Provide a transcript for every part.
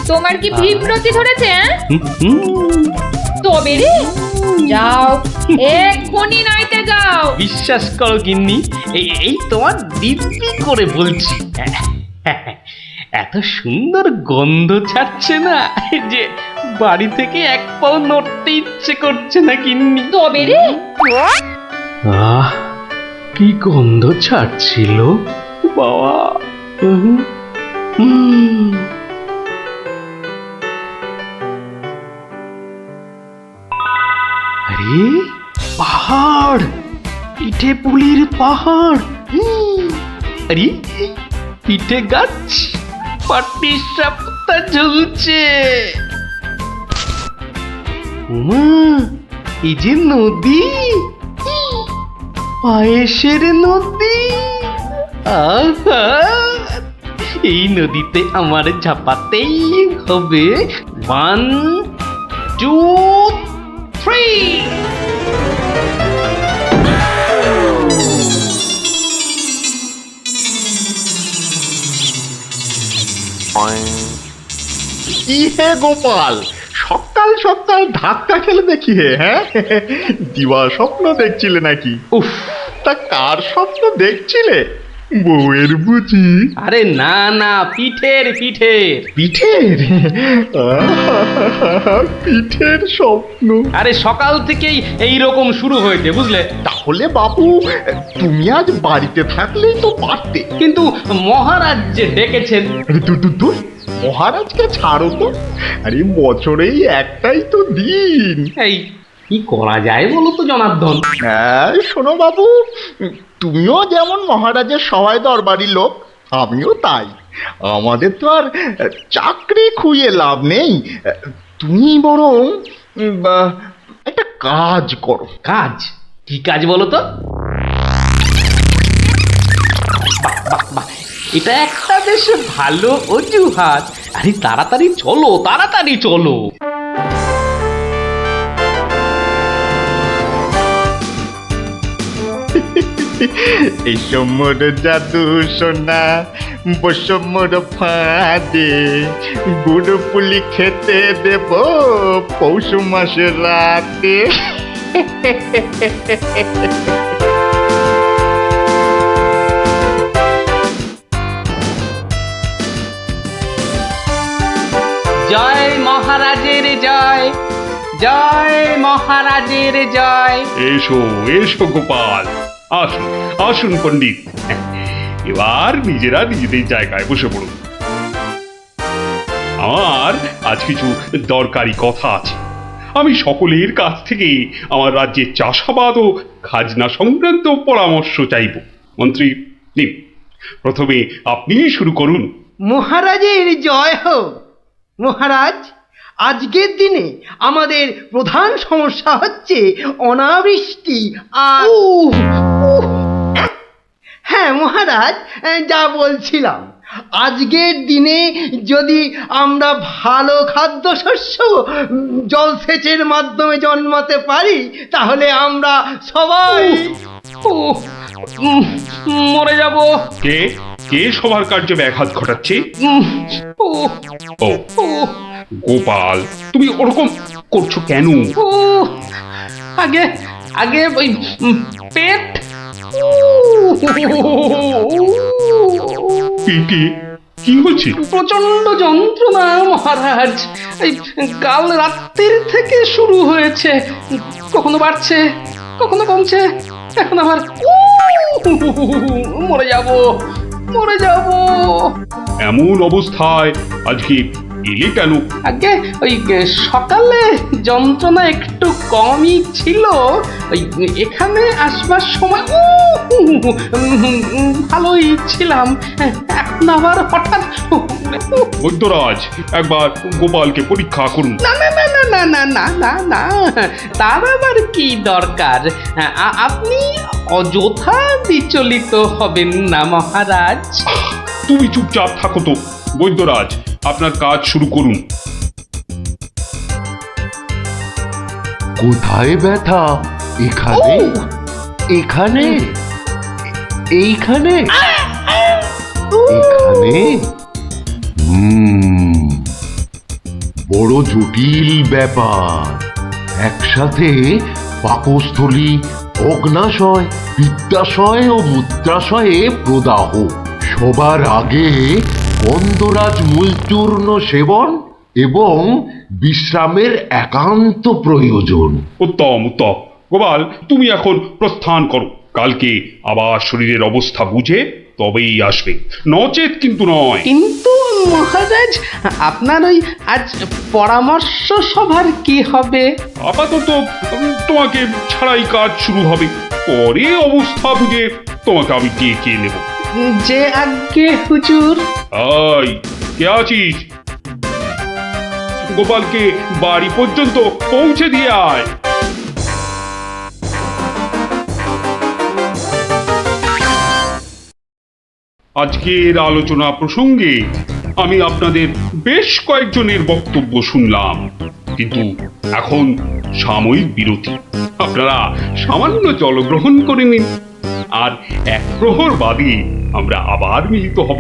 তোমার কি বিব্রতি ধরেছে? তবে রে, যাও এক্ষুনি নাইতে যাও। বিশ্বাস করো গিন্নি, এই তোমার দিব্যি করে বলছি, এত সুন্দর গন্ধ ছাড়ছে না যে বাড়ি থেকে এক পাও নড়তে ইচ্ছে করছে না গিন্নি। তবে রে, আহ, কি গন্ধ ছাড়ছিল বাবা। আরে পাহাড়, পিঠে পুলির পাহাড়। আরে পিঠে গাছ, পাটি সাপটা ঝুলছে। উমা, এই যে নদী, পায়েসের নদী। আহা, এই নদীতে আমার ঝাপাতেই হবে। 1, 2, 3। কি হে গোপাল, সকাল সকাল ধাক্কা খেলে দেখি হে। হ্যাঁ, দিবা স্বপ্ন দেখছিলে নাকি? উফ, তা কার স্বপ্ন দেখছিলে? বউয়ের বুঝি? আরে না না, পিঠের পিঠের। পিঠের? পিঠের স্বপ্ন? আরে সকাল থেকেই এই রকম শুরু হয়েছে, বুঝলে। তাহলে বাবু, তুমি আজ বাড়িতে থাকলেই তো পারতে। কিন্তু মহারাজ যে ডেকেছেন। আরে দূর, মহারাজকে ছাড়ো তো। আরে বছরেই একটাই তো দিন। এই কি করা যায় বলো তো জনার্দন? হ্যাঁ শোনো বাবু, তুমিও যেমন মহারাজের সবাই দরবারি লোক, আমিও তাই। আমাদের তো আর চাকরি খুইয়ে লাভ নেই। তুমি বরং একটা কাজ করো। কাজ? কি কাজ বলো তো? বাহ, বাহ, বাহ, এটা একটা বেশ ভালো অজুহাত। আরে তাড়াতাড়ি চলো, তাড়াতাড়ি চলো। এই সমর জাদু সোনা বসমর ফাঁদে, গুড় পুলি খেতে দেব পৌষ মাসের রাতে। জয় মহারাজের জয়, জয় মহারাজের জয়। এসো এসো গোপাল, আসুন আসুন পণ্ডিত, এবার নিজেরা নিজেদের জায়গায় বসে পড়ুন। আমার আজ কিছু দরকারি কথা আছে। আমি সকলের কাছ থেকে আমার রাজ্যের চাষাবাদ ও খাজনা সংক্রান্ত পরামর্শ চাইব। মন্ত্রী নিন, প্রথমে আপনিই শুরু করুন। মহারাজের জয় হোক। মহারাজ, আজকের দিনে আমাদের প্রধান সমস্যা হচ্ছে অনাবৃষ্টি আর হ্যাঁ মহারাজ, যা বলছিলাম, আজকের দিনে যদি আমরা ভালো খাদ্যশস্য জলসেচের মাধ্যমে জন্মাতে পারি, তাহলে আমরা সবাই উফ, মরে যাব। কে কে সবার কার্য ব্যাঘাত ঘটাচ্ছে? উফ, ও উফ, গোপাল, তুমি ওরকম করছো কেন? উফ, আগে আগে ওই পেট। পেটে কি হচ্ছে? প্রচন্ড যন্ত্রণা মহারাজ। এই কাল রাত্রির থেকে শুরু হয়েছে, কখনো বাড়ছে কখনো কমছে, এখন আবার মরে যাব, মরে যাব। এমন অবস্থায় আজকে এলে কেন? আগে ওই সকালে যন্ত্রণা একটু কমই ছিল, ওই এখানে আসবার সময় ভালোই ছিলাম, এখন আবার হঠাৎ। বৈদ্যরাজ, একবার গোপালকে পরীক্ষা করুন। না না না না না না না না না, তার আবার কি দরকার? আপনি অযথা বিচলিত হবেন না মহারাজ। তুমি চুপচাপ থাকো তো। বৈদ্যরাজ, আপনার কাজ শুরু করুন। কোথায় ব্যথা? এখানে? এখানে? এইখানে? এখানে? বড় জটিল ব্যাপার। একসাথে পাকস্থলী, অগ্নাশয়, পিত্তাশয় ও মূত্রাশয়ে প্রদাহ। সবার আগে গন্ধরাজ মূলচূর্ণ সেবন এবং বিশ্রামের একান্ত প্রয়োজন। উত্তম উত্তম। গোপাল, তুমি এখন প্রস্থান করো। কালকে আবার শরীরের অবস্থা বুঝে তবেই আসবে, নচেত কিন্তু নয়। কিন্তু মহারাজ, আপনার ওই আজ পরামর্শ সভার কি হবে? আপাতত তোমাকে ছাড়াই কাজ শুরু হবে, পরে অবস্থা বুঝে তোমাকে আমি ডেকে নেব। যে আজ্ঞে হুজুর। আই, কে আছিস? গোপালকে বাড়ি পর্যন্ত পৌঁছে দিয়ে আয়। আজকের আলোচনা প্রসঙ্গে আমি আপনাদের বেশ কয়েকজনের বক্তব্য শুনলাম, কিন্তু এখন সাময়িক বিরতি। আপনারা সামান্য জলগ্রহণ করে নিন, আর এক প্রহর বাদে আমরা আবার মিলিত হব।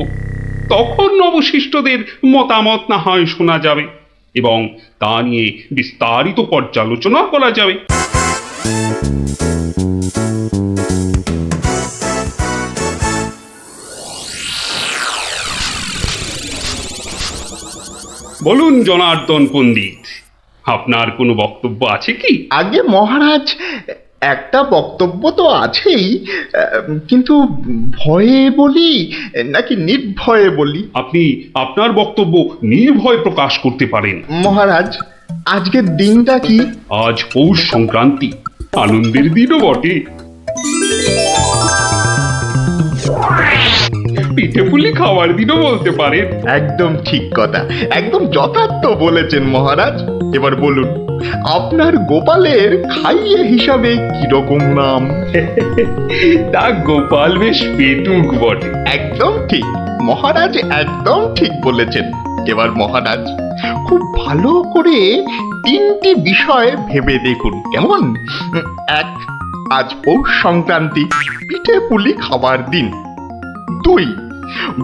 তখন অবশিষ্টদের মতামত না হয় শোনা যাবে এবং তা নিয়ে বিস্তারিত পর্যালোচনা করা যাবে। বলুন জনার্দন পণ্ডিত, আপনার কোনো বক্তব্য আছে কি? আগে মহারাজ, একটা বক্তব্য তো আছেই, কিন্তু ভয়ে বলি নাকি নির্ভয়ে বলি? আপনি আপনার বক্তব্য নির্ভয় প্রকাশ করতে পারেন। মহারাজ, আজকের দিনটা কি? আজ পৌষ সংক্রান্তি, আনন্দের দিনও বটে। পিঠে পুলি খাওয়ার দিনও বলতে পারেন। একদম ঠিক কথা, একদম যথার্থ বলেছেন মহারাজ। এবার বলুন, আপনার গোপালের খাইয়ে হিসাবে কিরকম নাম? তা গোপাল বেশ পেটুক বটে। একদম ঠিক মহারাজ, একদম ঠিক বলেছেন। এবার মহারাজ, খুব ভালো করে তিনটি বিষয় ভেবে দেখুন, কেমন? এক, আজ পৌষ সংক্রান্তি, পিঠে পুলি খাবার দিন। দুই,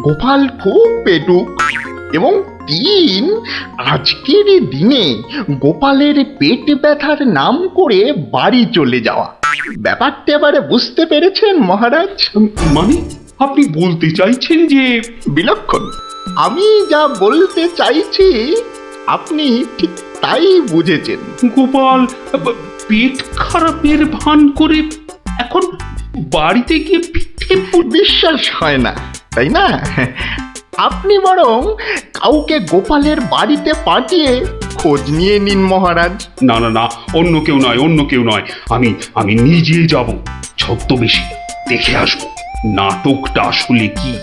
গোপাল খুব পেটুক। এবং তিন, আজকের দিনে গোপালের পেট ব্যথার নাম করে বাড়ি চলে যাওয়া। ব্যাপারটা এবারে বুঝতে পেরেছেন মহারাজ? মানে আপনি বলতে চাইছেন যে? বিলক্ষণ। আমি যা বলতে চাইছি আপনি ঠিক তাই বুঝেছেন। গোপাল পেট খারাপের ভান করে এখন বাড়িতে গিয়ে পিঠে বিশ্বাস হয় না, তাই না? আপনি বরং কাউকে গোপালের বাড়িতে পাঠিয়ে খোঁজ নিয়ে নিন মহারাজ। না না না, অন্য কেউ নয়, অন্য কেউ নয়, আমি নিজে যাব, ছদ্মবেশে দেখে আসবো নাটকটা আসলে কি।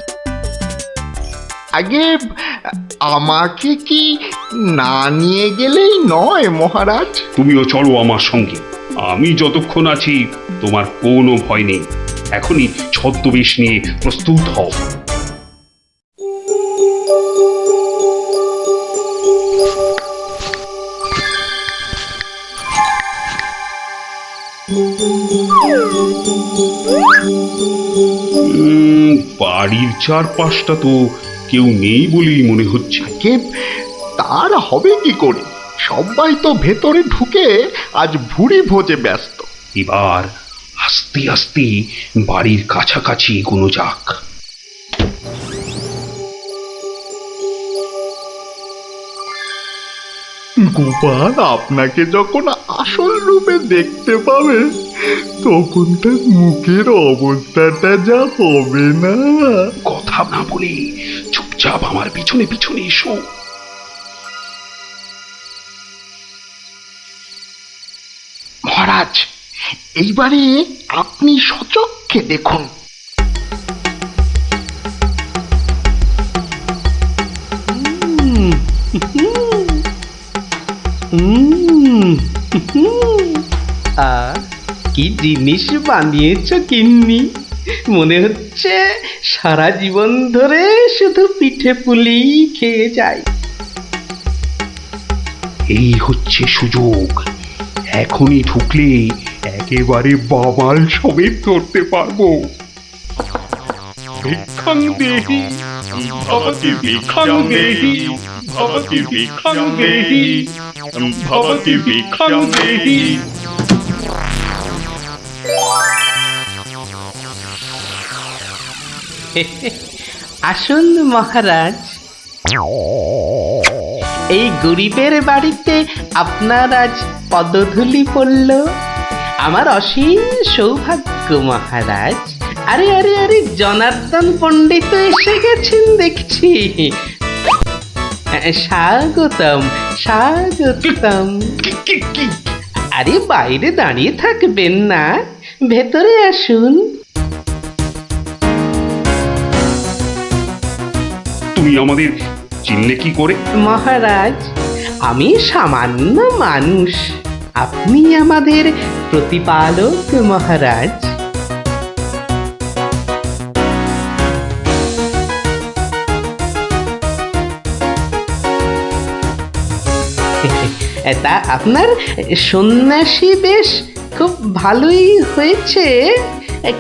আগে আমাকে কি না নিয়ে গেলেই নয় মহারাজ? তুমিও চলো আমার সঙ্গে। আমি যতক্ষণ আছি তোমার কোনো ভয় নেই। এখনই ছদ্মবেশ নিয়ে প্রস্তুত হও। বাড়ির চারপাশটা তো কেউ নেই বলেই মনে হচ্ছে। কে তার হবে কি করে? সবাই তো ভেতরে ঢুকে আজ ভুরি ভোজে ব্যস্ত। এবার আস্তে আস্তে বাড়ির কাছাকাছি এগোনো যাক। গোপাল আপনাকে যখন আসল রূপে দেখতে পাবে, তখন তার মুখের অবস্থাটা যা হবে না। কথা না বলে চুপচাপ আমার পিছনে পিছনে এসো। মহারাজ, এইবারে আপনি সচক্ষে দেখুন। কি জিনিস বানিয়েছ গিন্নি! মনে হচ্ছে সারা জীবন ধরে শুধু পিঠে পুলি খেয়ে যাই। এই হচ্ছে সুযোগ, এখনই ঢুকলে একেবারে বামাল সমেত ধরতে পারবো। ভিক্ষাং দেহি, ভবতি ভিক্ষাং দেহি, ভবতি ভিক্ষাং দেহি ভবতি ভিক্ষাং দেহি। আসুন মহারাজ, এই গরিবের বাড়িতে আপনার আজ পদধূলি পড়ল, আমার অসীম সৌভাগ্য মহারাজ। আরে আরে আরে, জনার্দন পণ্ডিত এসে গেছেন দেখছি। স্বাগতম স্বাগতম। আরে বাইরে দাঁড়িয়ে থাকবেন না, ভেতরে আসুন। তুমি আমাদের চিনলে কি করে? মহারাজ, আমি সামান্য মানুষ, আপনি আমাদের প্রতিপালক মহারাজ। তা আপনার সন্ন্যাসী বেশ খুব ভালোই হয়েছে,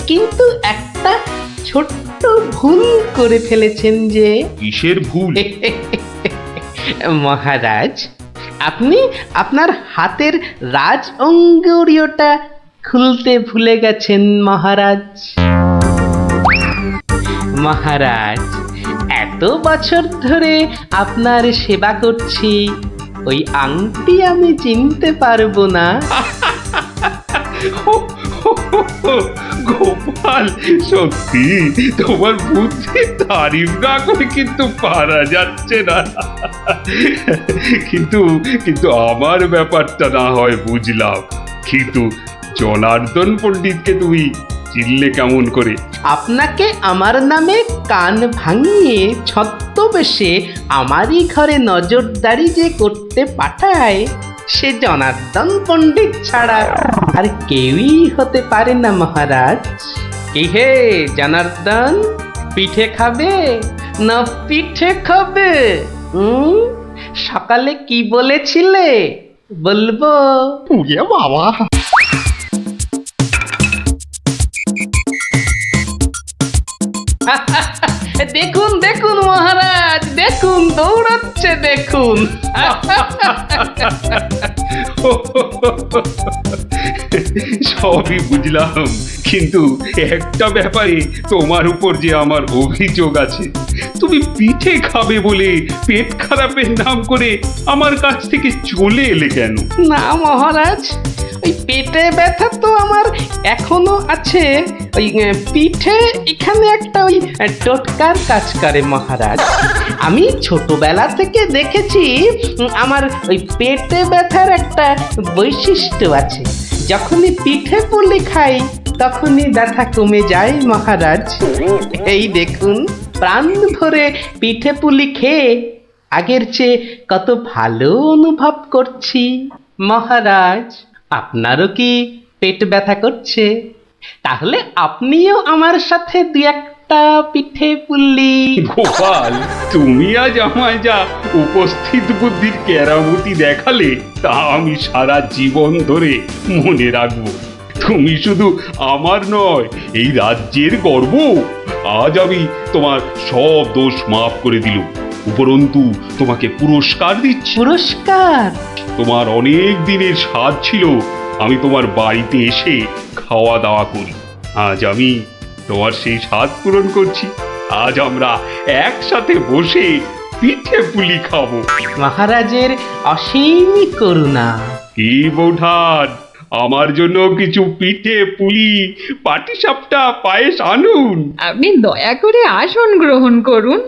কিন্তু একটা ছোট্ট ভুল করে ফেলেছেন যে। কিসের ভুল? মহারাজ, আপনি আপনার হাতের রাজ অঙ্গুরীয়টা খুলতে ভুলে গেছেন মহারাজ। মহারাজ, এত বছর ধরে আপনার সেবা করছি, ওই আংটি আমি চিনতে পারবো না? গোপাল, সত্যি তোমার বুদ্ধির তারিফ না করে কিন্তু পারা যাচ্ছে না। কিন্তু কিন্তু আমার ব্যাপারটা না হয় বুঝলাম, কিন্তু জনার্দন পণ্ডিতকে তুমি চিনলে কেমন করে? আপনাকে আমার নামে কান ভাঙিয়ে ছদ্মবেশে আমারই ঘরে নজরদারি যে করতে পাঠায়, সে জনার্দন পণ্ডিত ছাড়া আর কেউই হতে পারে না মহারাজ। কি হে জনার্দন, পিঠে খাবে না পিঠে খাবে? সকালে কি বলেছিলে বলবো? উড়ে বাবা, দেখুন দেখুন মহারাজ, দেখুন দৌড়াচ্ছে দেখুন। সবই বুঝলাম, কিন্তু একটা ব্যাপারে তোমার উপর যে আমার অভিযোগ আছে। তুমি পিঠে খাবে বলে পেট খারাপের নাম করে আমার কাছ থেকে চলে এলে কেন? না মহারাজ, ওই পেটে ব্যথা তো আমার এখনো আছে। ওই পিঠে এখানে একটা ওই টোটকার কাজ করে মহারাজ। আমি ছোটবেলা থেকে দেখেছি আমার ওই পেটে ব্যথার একটা বৈশিষ্ট্য আছে, যখনই পিঠে পুলি খাই তখনই ব্যথা কমে যায় মহারাজ। এই দেখুন, প্রাণ ভরে পিঠে পুলি খেয়ে আগের চেয়ে কত ভালো অনুভব করছি মহারাজ। আপনারও কি পেট ব্যথা করছে? তাহলে আপনিও আমার সাথে দু একটা পিঠে পুলি। গোপাল, তুমি আজ আমায় যা উপস্থিত বুদ্ধির কেরামতি দেখালে, তা আমি সারা জীবন ধরে মনে রাখবো। তুমি শুধু আমার নয়, এই রাজ্যের গর্ব। আজ আমি তোমার সব দোষ মাফ করে দিলুম, উপরন্তু তোমাকে পুরস্কার দিচ্ছি। পুরস্কার? তোমার অনেক দিনের স্বাদ ছিল আমি তোমার বাড়িতে এসে খাওয়া দাওয়া করি। আজ আমি তোমার সেই স্বাদ পূরণ করছি। আজ আমরা একসাথে বসে পিঠে পুলি খাবো। মহারাজের অসীম করুণা। কি বৌঠান, আমার জন্য কিছু পিঠে পুলি পাটিসাপটা পায়েস আনুন। আপনি দয়া করে আসন গ্রহণ করুন।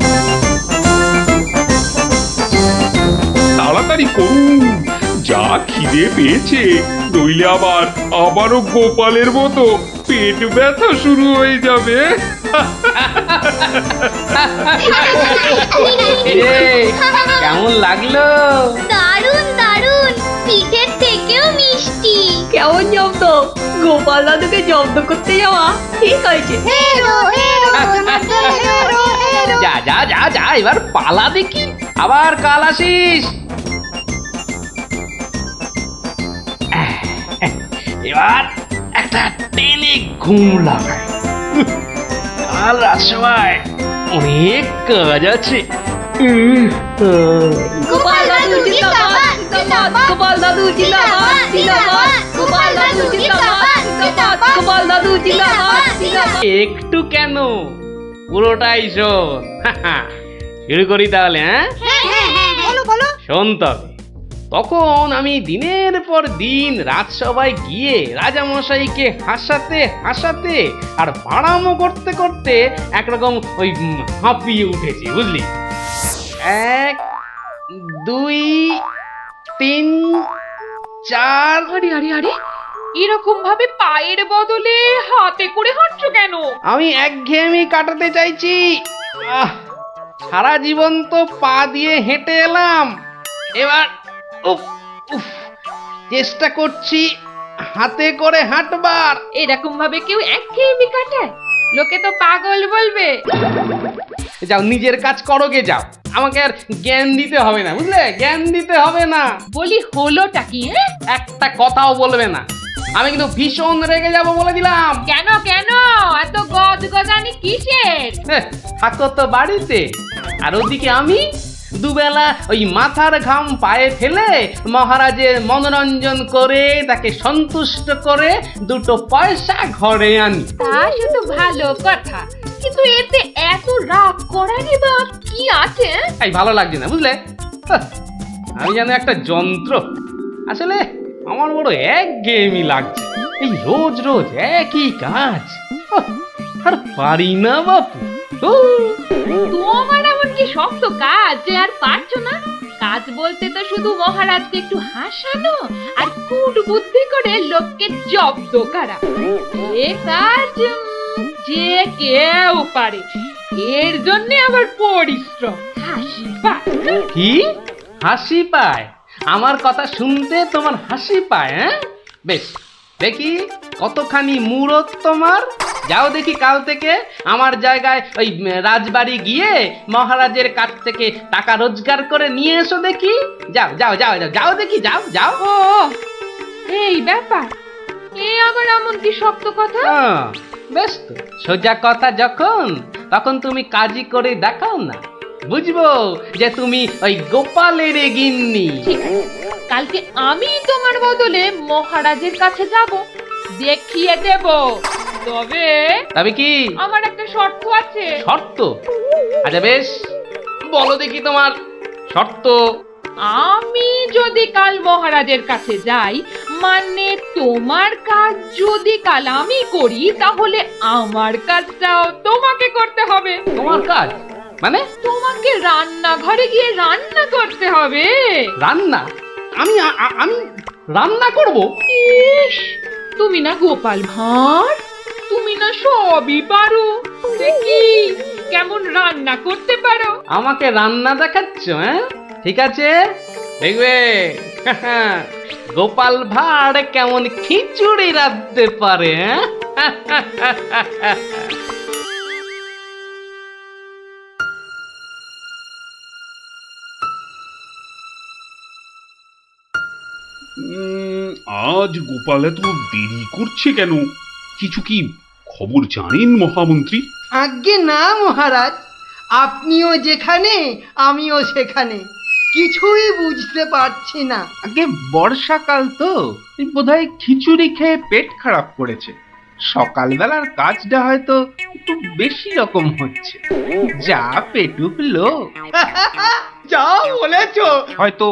তাড়াতাড়ি করুন, যা খিদে পেয়েছে, নইলে আবারও গোপালের মতো পেট ব্যথা শুরু হয়ে যাবে। কেমন লাগলো? দারুণ দারুণ, পিঠের থেকেও মিষ্টি। কেমন জব্দ? গোপাল দাদুকে জব্দ করতে যাওয়া ঠিক হয়েছে। যা যা যা যা, এবার পালা দেখি, আবার কাল আসিস। এবার একটা টেনে ঘুম লাগাই, কাল রাত সময় অনেক কাজ আছে। গোপাল দাদু জিন্দাবাদ জিন্দাবাদ গোপাল দাদু জিন্দাবাদ জিন্দাবাদ গোপাল দাদু জিন্দাবাদ জিন্দাবাদ গোপাল দাদু জিন্দাবাদ জিন্দাবাদ। একটু কেন, পুরোটাই শোন। শুরু করি তাহলে, হ্যাঁ? বলো বলো। শোন তবে, তখন আমি দিনের পর দিন রাজসভায় গিয়ে রাজামশাইকে হাসাতে হাসাতে আর বাড়ামো করতে করতে একরকম ওই হাঁপিয়ে উঠেছি, বুঝলি? 1 2 3 4। আরে আরে আরে, এরকম ভাবে পায়ের বদলে হাতে করে হাঁটছো কেন? আমি একঘেয়েমি কাটাতে চাইছি। সারা জীবন তো পা দিয়ে হেঁটে এলাম, এবার উফ উফ চেষ্টা করছি হাতে করে হাঁটবার। এরকম ভাবে কেউ একঘেয়েমি কাটায়? লোকে তো পাগল বলবে। যাও, নিজের কাজ করো গে, যাও। আমাকে আর জ্ঞান দিতে হবে না, বুঝলে? জ্ঞান দিতে হবে না। বলি হলোটা কি? একটা কথাও বলবে না, আমি কিন্তু ভীষণ রেগে যাব বলে দিলাম। কেন কেন এত গজগজানি কিসের? থাকো তো বাড়িতে, আর ওদিকে আমি দুবেলা ওই মাথার ঘাম পায়ে ফেলে মহারাজের মনোরঞ্জন করে তাকে সন্তুষ্ট করে 2 পয়সা ঘরে আনি। তা সে তো ভালো কথা, কিন্তু এতে এত রাগ করারই বা কি আছে? এই ভালো লাগছে না, বুঝলে? আমি যেন একটা যন্ত্র। আসলে আমার বড় একঘেয়েমি লাগছে, এই রোজ রোজ একই কাজ। আর পারি না বাপু। তোমার এমন কি শক্ত কাজ যে আর পারছো না? কাজ বলতে তো শুধু মহারাজকে একটু হাসানো আর কুট বুদ্ধি করে লোককে জব্দ করা। এ কাজ যে কেউ পারে, এর জন্য আবার পরিশ্রম, হাসি পায়। কি হাসি পায়? আমার কথা শুনতে তোমার হাসি পায়? হ্যাঁ, বেশ, দেখি কতখানি মুরত তোমার। যাও দেখি কাল থেকে আমার জায়গায় ওই রাজবাড়ি গিয়ে মহারাজের কাছ থেকে টাকা রোজগার করে নিয়ে এসো দেখি। যাও যাও যাও যাও যাও দেখি, যাও যাও। ও এই ব্যাপার, এ আবার এমন কি শক্ত কথা? বেশ তো, সোজা কথা যখন, তখন তুমি কাজই করে দেখাও না, বুঝবো যে তুমি ওই গোপালের গিন্নি। ঠিক আছে, কালকে আমি তোমার বদলে মহারাজের কাছে যাব, দেখিয়ে দেব। তবে কি আমার একটা শর্ত আছে। শর্ত? আচ্ছা বেশ, বলো দেখি তোমার শর্ত। আমি যদি কাল মহারাজের কাছে যাই, মানে তোমার কাজ যদি কাল আমি করি, তাহলে আমার কাজটাও তোমাকে করতে হবে। তোমার কাজ মানে? তোমাকে রান্নাঘরে গিয়ে রান্না করতে হবে। রান্না? আমি আমি রান্না করব? ইস, তুমি না গোপাল ভাঁড়, তুমি না সবই পারো। দেখি কেমন রান্না করতে পারো। আমাকে রান্না দেখাচ্ছ? হ্যাঁ, ঠিক আছে, দেখবে গোপাল ভাঁড় কেমন খিচুড়ি রাঁধতে পারে। আজ গোপাল এত দেরি করছে কেন? কিছু কি খবর জানেন মহামন্ত্রী? আজ্ঞে না মহারাজ, আপনিও যেখানে আমিও সেখানে, কিছুই বুঝতে পারছি না। আগে বর্ষাকাল তো, বোধহয় খিচুড়ি খেয়ে পেট খারাপ করেছে। সকালবেলার কাজটা হয়তো একটু বেশি রকম হচ্ছে, যা পেটুক লোক। যা বলেছো। হয়তো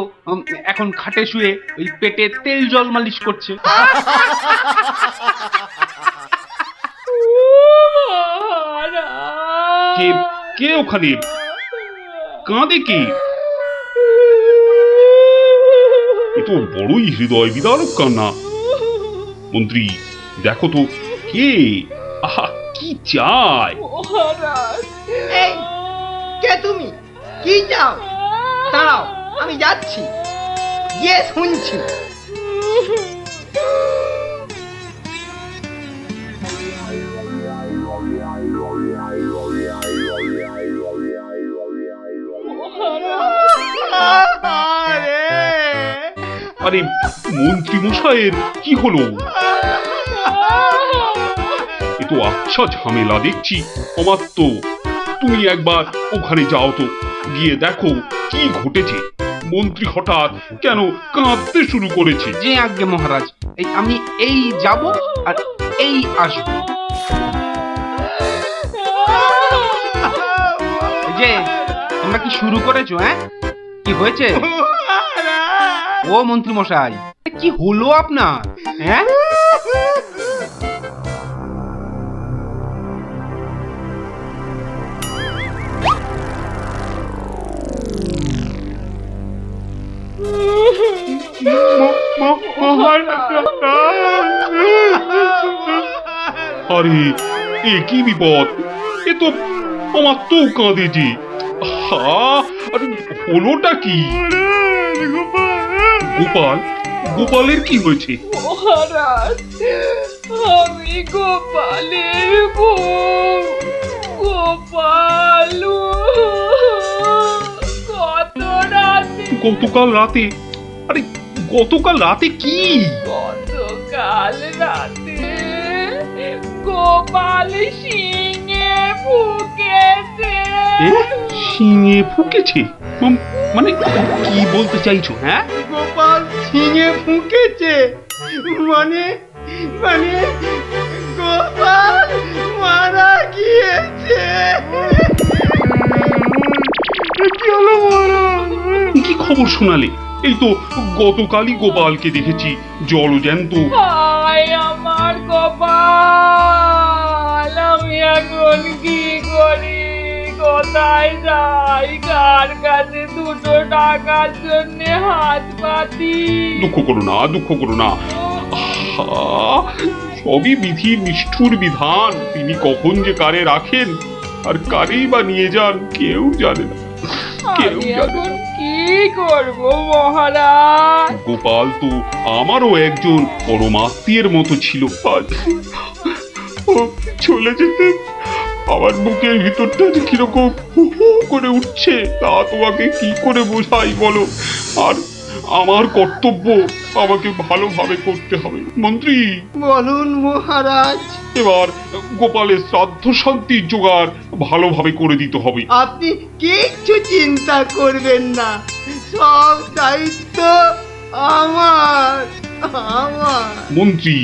এখন খাটে শুয়ে ওই পেটে তেল জল মালিশ করছে। কে কে ওখানে কাঁদে? কে? এ তো বড়ই হৃদয় বিদারক কান্না। মন্ত্রী, দেখো তো কে? আহা, কি চায়? এই, কে তুমি? কি চাও? দাঁড়াও, আমি যাচ্ছি, গিয়ে শুনছি। আরে মন্ত্রী মশাইয়ের কি হলো? এ তো আচ্ছা ঝামেলা দেখছি। অমাত্য, তুমি একবার ওখানে যাও তো, গিয়ে দেখো কি ঘটেছে। মন্ত্রী হঠাৎ কেন কাঁদতে শুরু করেছে। যে আজ্ঞে মহারাজ, আমি এই যাব আর এই আসবো। যে তোমরা কি শুরু করেছো? হ্যাঁ, কি হয়েছে? ও মন্ত্রী মশাই, কি হলো আপনার? হ্যাঁ, আরে এ কি বিপদ! এ তো আমার তো কাঁদে যে। আরে হলোটা কি? গোপাল, গোপালের কি হয়েছে? মহারাজ, আমি গোপালের বউ। গোপাল গতকাল রাতে? আরে গতকাল রাতে কি? গতকাল রাতে গোপাল শিঙে ফুকেছে। শিঙে ফুকেছে? মানে কি বলতে চাইছো? হ্যাঁ, গোপাল ছিঙে ফুঁকেছে মানে মানে গোপাল মারা গিয়েছে। কি খবর শোনালে? এই তো গতকালই গোপালকে দেখেছি জলজ্যান্ত। হায় আমার গোপাল, আমি এখন কি করি? কোথায় যাই? কার কাছে দুটো টাকার জন্য হাত পাতি? দুঃখ করো না, দুঃখ করো না। সবই বিধির নিষ্ঠুর বিধান। তিনি কখন যে কারে রাখেন আর কারেই বা নিয়ে যান কেউ জানে না, কেউ আমি জানে এখন না। কি করব মহারাজ? গোপাল তো আমারও একজন পরমাত্মীয়ের মতো ছিল। আজ ও চলে যেতে আমার বুকের ভিতরটা যে কিরকম হু হু করে উঠছে তা তোমাকে কি করে বোঝাই বলো। আর আমার কর্তব্য আমাকে ভালোভাবে করতে হবে। মন্ত্রী, বলুন মহারাজ। এবার গোপালের শ্রাদ্ধ শান্তির জোগাড় ভালোভাবে করে দিতে হবে। আপনি কিচ্ছু চিন্তা করবেন না, সব দায়িত্ব আমার আমার। মন্ত্রী,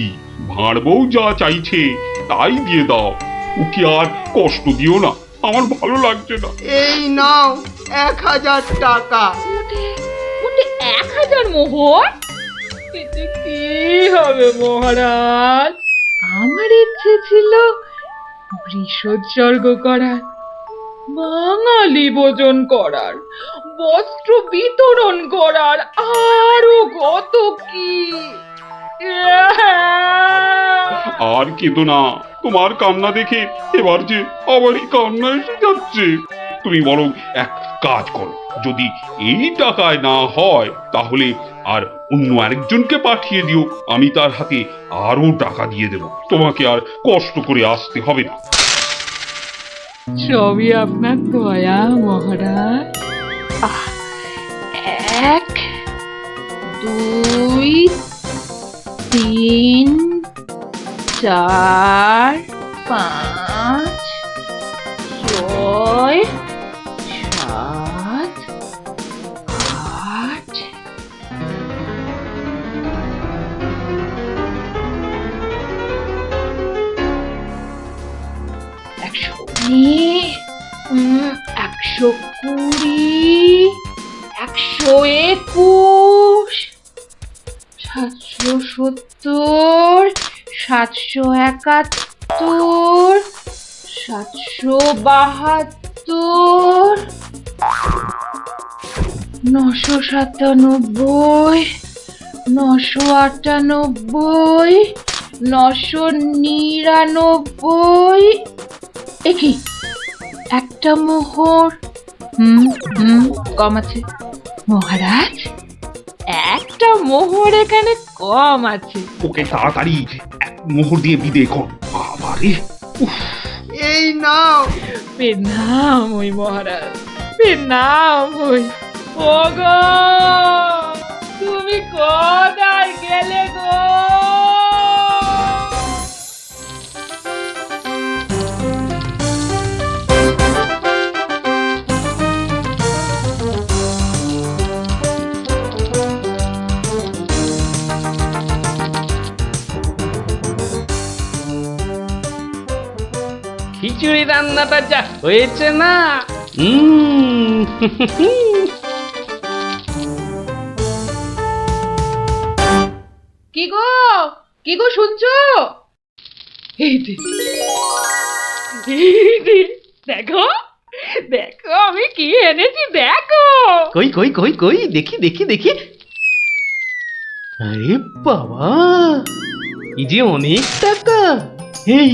ভাঁড় বউ যা চাইছে তাই দিয়ে দাও, ওকে আর কষ্ট দিও না, আমার ভালো লাগছে না। এই নাও 1000 টাকা। ওটা 1000 মোহর? এতে কি হবে মহারাজ? আমার ইচ্ছে ছিল বৃষোৎসর্গ করার, বাঙালি ভোজন করার, বস্ত্র বিতরণ করার, আরো কত কি। আর কেঁদো না, তোমার কান্না দেখে এবার যে আমারই কান্না এসে যাচ্ছে। তুমি বরং এক কাজ করো, যদি এই টাকায় না হয় তাহলে আর অন্য আরেকজনকে পাঠিয়ে দিও, আমি তার হাতে আরো টাকা দিয়ে দেব, তোমাকে আর কষ্ট করে আসতে হবে না। সবই আপনার দয়া মহারাজ। 1 2 3 4 5 6 7 8 120 121 770 771 772 997 998 999। একি একটা মোহর? কম আছে মহারাজ, একটা মোহর এখানে কম আছে। ওকে তাড়াতাড়ি এক মোহর দিয়ে বিদে কর। বাবারে, এই নাও। প্রণাম ওই মহারাজ, প্রণাম ওই। ওগো, তুমি কোথায় গেলে গো? খিচুড়ি রান্নাটা যা হয়েছে না কি গো শুনছো? এই যে, এই যে, দেখো দেখো আমি কি এনেছি দেখো। কই কই কই কই দেখি দেখি দেখি। আরে বাবা, এই যে অনেক টাকা। এই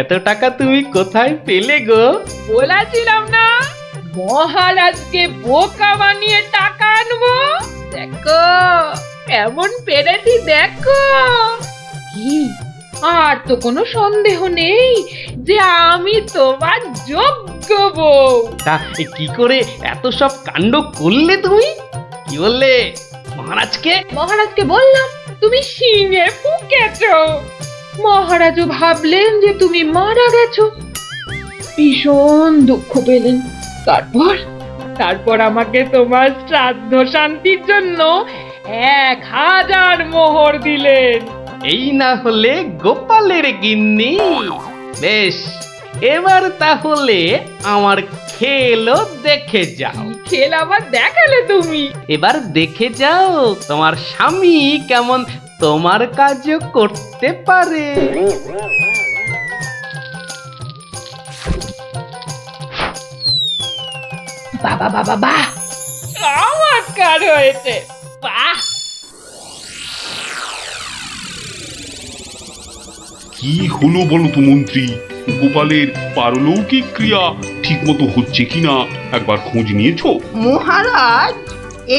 এত টাকা তুমি কোথায় পেলে গো? বলেছিলাম না মহারাজকে বোকা বানিয়ে টাকা আনবো। দেখো এমন পেরেছি দেখো। কি আর তো কোনো সন্দেহ নেই যে আমি তোমার যোগ্য বউ। তা কি করে এত সব কাণ্ড করলে তুমি? কি বললে মহারাজকে? মহারাজকে বললাম তুমি শিঙে ফুকেছো। মহারাজও ভাবলেন যে তুমি মারা গেছো, ভীষণ দুঃখ পেলেন। তারপর আমাকে তোমার শ্রাদ্ধ শান্তির জন্য 1000 মোহর দিলেন। এই না হলে গোপালের গিন্নি। বেশ, এবার তাহলে আমার খেলও দেখে যাও। খেল আবার দেখালে তুমি? এবার দেখে যাও তোমার স্বামী কেমন তোমার কাজও করতে পারে। বাবা বাবা বাহ, চমৎকার হয়েছে। বাহ, কি হলো বলো তো মন্ত্রী? গোপালের পারলৌকিক ক্রিয়া ঠিক মতো হচ্ছে কিনা একবার খোঁজ নিয়েছো? মহারাজ,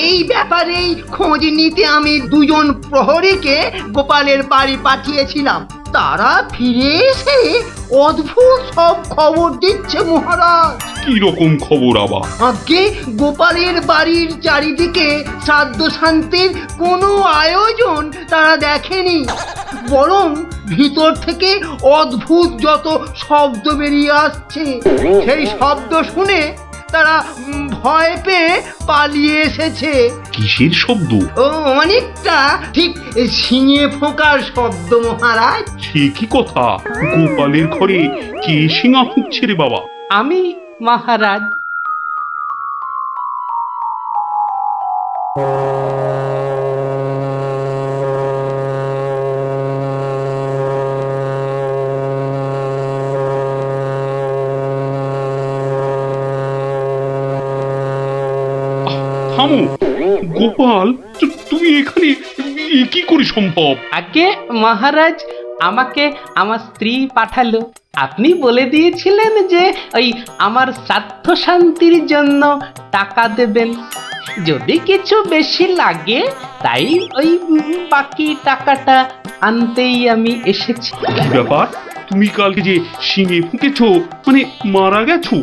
এই ব্যাপারেই খোঁজ নিতে আমি 2জন প্রহরীকে গোপালের বাড়ি পাঠিয়েছিলাম। তারা ফিরে এসে অদ্ভুত সব খবর দিচ্ছে মহারাজ। কি রকম খবর আবার? আগে গোপালের বাড়ির চারিদিকে শ্রাদ্ধ শান্তির কোনো আয়োজন তারা দেখেনি, বরং ভিতর থেকে অদ্ভুত যত শব্দ বেরিয়ে আসছে, সেই শব্দ শুনে তারা ভয় পেয়ে পালিয়ে এসেছে। কিসের শব্দ? ও অনেকটা ঠিক শিঙে ফোঁকার শব্দ মহারাজ। সে কি কথা? গোপালের ঘরে কে শিঙা ফুঁকছে রে বাবা? আমি মহারাজ। থামো গোপাল, তুমি এখানে কি করে সম্ভব? আগে মহারাজ আমাকে আমার স্ত্রী পাঠালো। আপনি বলে দিয়েছিলেন যে ওই আমার শ্রাদ্ধ শান্তির জন্য টাকা দেবেন, যদি কিছু বেশি লাগে তাই ওই বাকি টাকাটা আনতেই আমি এসেছি। কি ব্যাপার? তুমি কালকে যে শিঙে ফুঁকেছো, মানে মারা গেছো,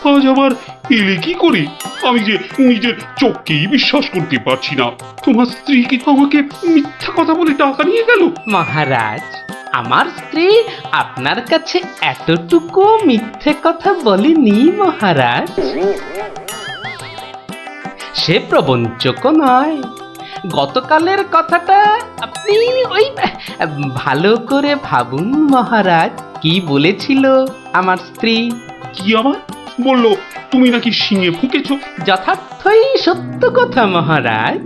আজ আবার এলে কি করে? আমি যে নিজের চোখকেই বিশ্বাস করতে পারছি না। তোমার স্ত্রী কি আমাকে মিথ্যা কথা বলে টাকা নিয়ে গেল? মহারাজ, আমার স্ত্রী আপনার কাছে এতটুকু মিথ্যে কথা বলেনি মহারাজ। সে প্রবঞ্চক নয়। গতকালের কথাটা আপনি ওই ভালো করে ভাবুন মহারাজ। কি বলেছিল আমার স্ত্রী? কি আবার বললো? তুমি নাকি শিঙে ফুঁকেছো? যথার্থই সত্য কথা মহারাজ।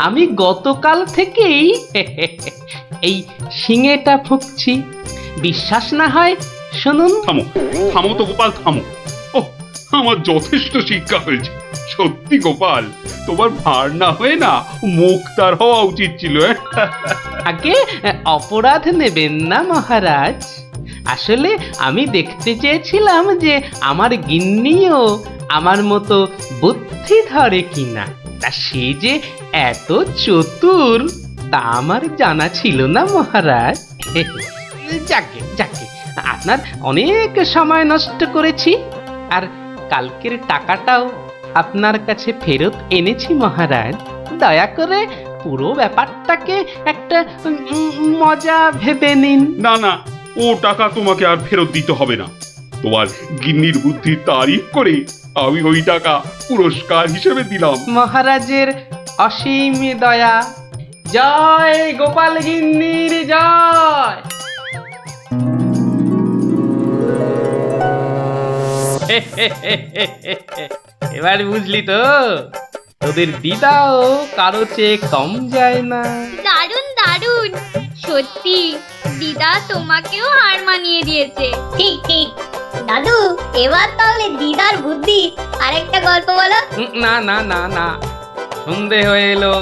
আমি গতকাল থেকেই এই শিঙেটা ফুঁকছি। বিশ্বাস না হয় শুনুন। থামো থামো তো গোপাল, থামো। ও, আমার যথেষ্ট শিক্ষা হয়েছে। সত্যি গোপাল, তোমার ভার না হয়ে না মুক্তার হওয়া উচিত ছিল। আগে অপরাধ নেবেন না মহারাজ। আসলে আমি দেখতে চেয়েছিলাম যে আমার গিন্নিও আমার মতো বুদ্ধি ধরে কিনা। তা সে যে এত চতুর তা আমার জানা ছিল না মহারাজ। যাকে যাকে, আপনার অনেক সময় নষ্ট করেছি, আর কালকের টাকাটাও আপনার কাছে ফেরত এনেছি মহারাজ। দয়া করে পুরো ব্যাপারটাকে একটা মজা ভেবে নিন। না না, ও টাকা তোমাকে আর ফেরত দিতে হবে না। তোমার গিন্নির বুদ্ধির তারিফ করে আমি ওই টাকা পুরস্কার হিসেবে দিলাম। মহারাজের অসীম দয়া। জয় গোপাল গিন্নির জয়। এবার বুঝলি তো, তোদের দিদাও কারো চেয়ে কম যায় না। দারুণ দারুণ, সত্যি দিদা তোমাকেও হার মানিয়ে দিয়েছে। ঠিক ঠিক দাদু, এবার তাহলে দিদার বুদ্ধি আরেকটা গল্প বলো। না না না না, সন্ধে হয়ে এলো,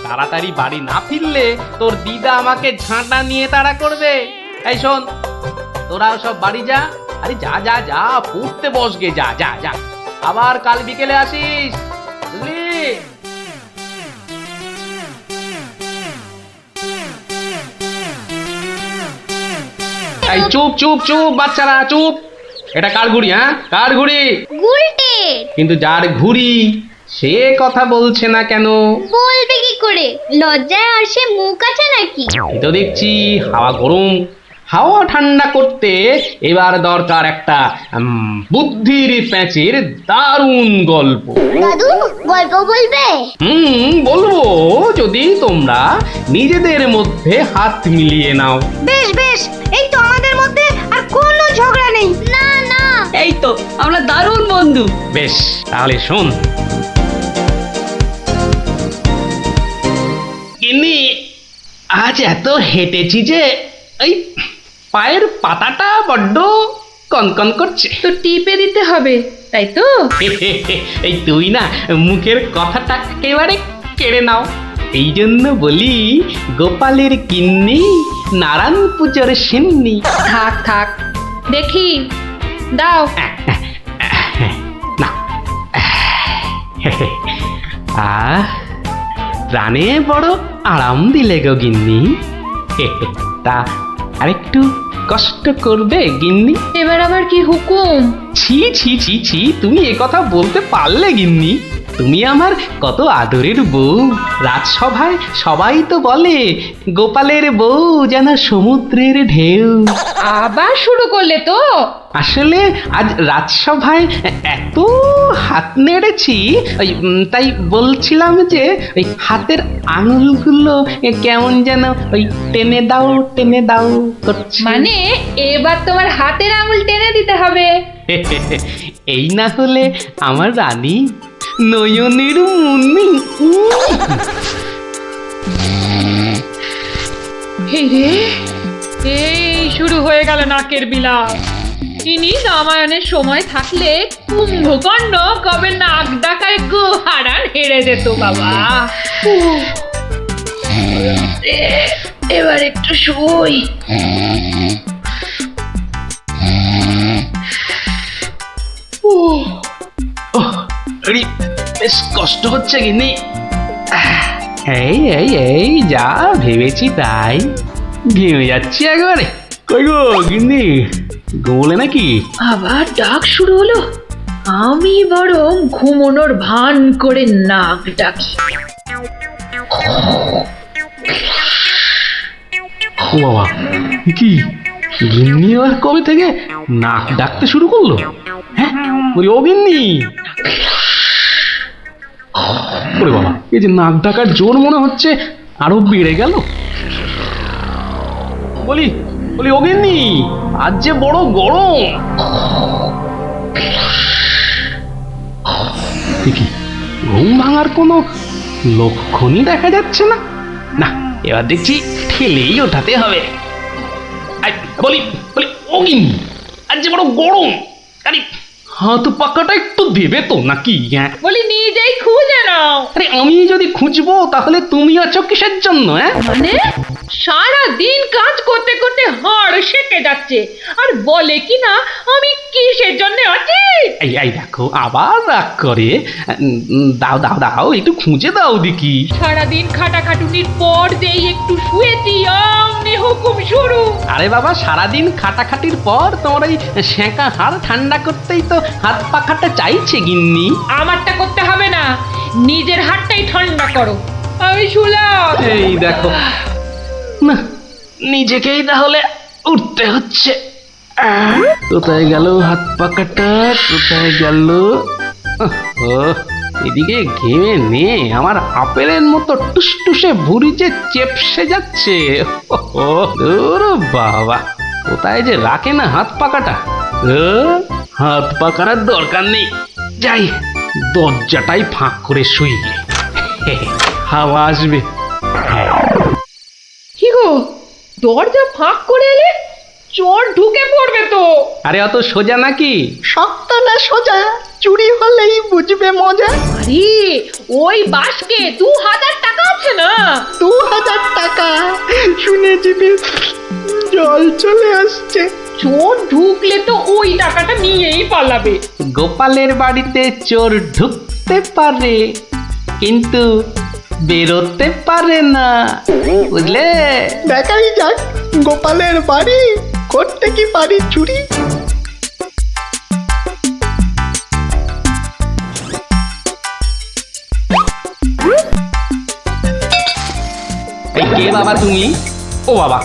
তাড়াতাড়ি বাড়ি না ফিরলে তোর দিদা আমাকে ঝাঁটা নিয়ে তাড়া করবে। এই শোন, তোরাও সব বাড়ি যা। আরে যা যা যা, পড়তে বস গে, যা যা যা, আবার কাল বিকেলে আসিস, বুঝলি? এই চুপ চুপ চুপ বাচ্চারা, চুপ। এটা কার ঘুড়ি? হ্যাঁ, কার ঘুড়ি? গুলটে। কিন্তু যার ঘুড়ি সে কথা বলছে না কেন? বলবে কি করে, লজ্জায় আর সে মুখ আছে নাকি? এই তো দেখছি হাওয়া গরম, হাওয়া ঠান্ডা করতে এবার দরকার একটা বুদ্ধির প্যাঁচের দারুণ গল্প। দাদু গল্প বলবে? বলবো, যদি তোমরা নিজেদের মধ্যে হাত মিলিয়ে নাও। বেশ বেশ, এই তো আমাদের মধ্যে আর কোনো ঝগড়া নেই। না না, এই তো আমরা দারুণ বন্ধু। বেশ, তাহলে শোন। গিন্নি, আজ এত হেঁটেছি যে এই পায়ের পাতাটা বড্ড কনকন করছে। তো টিপে দিতে হবে, তাই তো? এই তুই না মুখের কথাটা একেবারে কেড়ে নাও। এই জন্য বলি, গোপালের কিন্নি, নারায়ণ পুজোর সিন্নি। থাক থাক, দেখি দাও। না, প্রাণে বড় আরাম দিলে গো গিন্নি। তা আরেকটু কষ্ট করবে গিন্নি? এবার আবার কি হুকুম? ছি ছি ছি ছি, তুমি এ কথা বলতে পারলে গিন্নি? তুমি আমার কত আদরের বউ। রাজসভায় সবাই তো বলে গোপালের বউ যেন সমুদ্রের ঢেউ। আবার শুরু করলে তো? আসলে আজ রাজসভায় এত হাত নেড়েছি, তাই বলছিলাম যে ওই হাতের আঙুলগুলো কেমন যেন ওই টেনে দাও করছে। মানে এবার তোমার হাতের আঙুল টেনে দিতে হবে। এই না হলে আমার রানী নয়নের মুন্নি। রে, এই শুরু হয়ে গেল নাকের বিলাপ। ইনি রামায়ণের সময় থাকলে কুম্ভকর্ণ কবে নাক ডাকায় গোহারান হেরে যেত বাবা। এবার একটু শুই। বেশ কষ্ট হচ্ছে গিন্নি। এই এই এই যা ভেবেছি তাই, ঘেমে যাচ্ছি একবারে। কই গো গিন্নি, ঘুমোলে নাকি? আবার ডাক শুরু হলো। আমি বরং ঘুমোনোর ভান করে নাক ডাকি। ও বাবা, কি গিন্নি আবার কবে থেকে নাক ডাকতে শুরু করলো? হ্যাঁ, বলি ও গিন্নি। ওরে বাবা, এই যে নাক ডাকার জোর মনে হচ্ছে আরো বেড়ে গেল। বলি বলি ও গিন্নি, আজ যে বড় গরম। কি ঘুম ভাঙার কোনো লক্ষণই দেখা যাচ্ছে না। না, এবার দেখছি ঠেলেই ওঠাতে হবে। বলি বলি ও গিন্নি, আজ যে বড় গরম, আরে হাত পাকাটা একটু দেবে তো নাকি? হ্যাঁ, বলি নিজেই খুঁজে নাও। আরে আমি যদি খুঁজবো তাহলে তুমি আছো কিসের জন্য? মানে সারা দিন কাজ করতে করতে হাড় সেকে যাচ্ছে, আর বলে কি না আমি কিসের জন্য আছি। এই এই দেখো আবার রাগ করে। দাও দাও দাও, একটু খুঁজে দাও দেখি। সারাদিন খাটাখাটুনির পর যেই একটু শুয়েছি, অমনি হুকুম শুরু। আরে বাবা, সারাদিন খাটাখাটির পর তোমার ওই সেঁকা হাড় ঠান্ডা করতেই তো হাত পাখাটা চাইছে গিন্নি। আমারটা করতে হবে না, নিজের হাতটাই ঠান্ডা করো। আমি শুলাম। এই দেখো না, নিজেকেই তাহলে উঠতে হচ্ছে। কোথায় গেল হাত পাকাটা, কোথায় গেল? এদিকে ঘেমে নে আমার আপেলের মতো টুসটুসে ভুঁড়ি যে চেপসে যাচ্ছে। বাবা, কোথায় যে রাখে না হাত পাকাটা। হাত পা করার দরকার নেই, যাই দরজাটাই ফাঁক করে শুই, হাওয়া আসবে। কি গো, দরজা ফাঁক করে এলে চোর ঢুকে পড়বে তো। আরে অত সোজা নাকি? শক্ত না সোজা, চুরি হলেই বুঝবে মজা। আরে ওই বাসকে 2000 টাকা আছে না। 2000 টাকা শুনে জিভে জল চলে আসছে। চোর ঢুকলে তো ওই টাকাটা নিয়েই পালাবে। গোপালের বাড়িতে চোর ঢুকতে পারে কিন্তু বেরোতে পারে না, বুঝলে? দেখাই যাক গোপালের বাড়ি করতে কি পারি চুরি। এই কে বাবা তুমি? ও বাবা,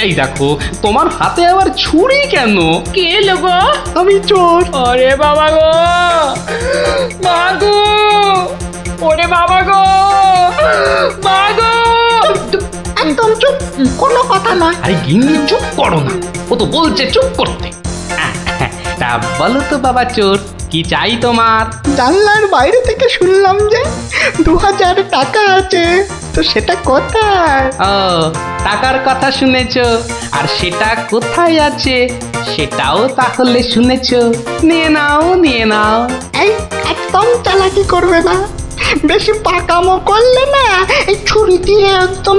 এই দেখো তোমার হাতে আবার ছুরি কেন? কে লোগো? আমি চোর। আরে বাবা গো, মা গো, ওরে বাবা গো, মা গো। একদম চুপ, কোনো কথা নয়। আরে গিন্নি চুপ করো না, ও তো বলছে চুপ করতে। তা বলো তো বাবা চোর, কি চাই তোমার? জানলার বাইরে থেকে শুনলাম যে 2000 টাকা আছে, তো সেটা কোথায়? ও টাকার কথা শুনেছো, আর সেটা কোথায় আছে সেটাও তাহলে শুনেছো। নিয়ে নাও, নিয়ে নাও। এই একদম চালাকি করবে না, বেশি পাকামো করলে না এই ছুরি দিয়ে একদম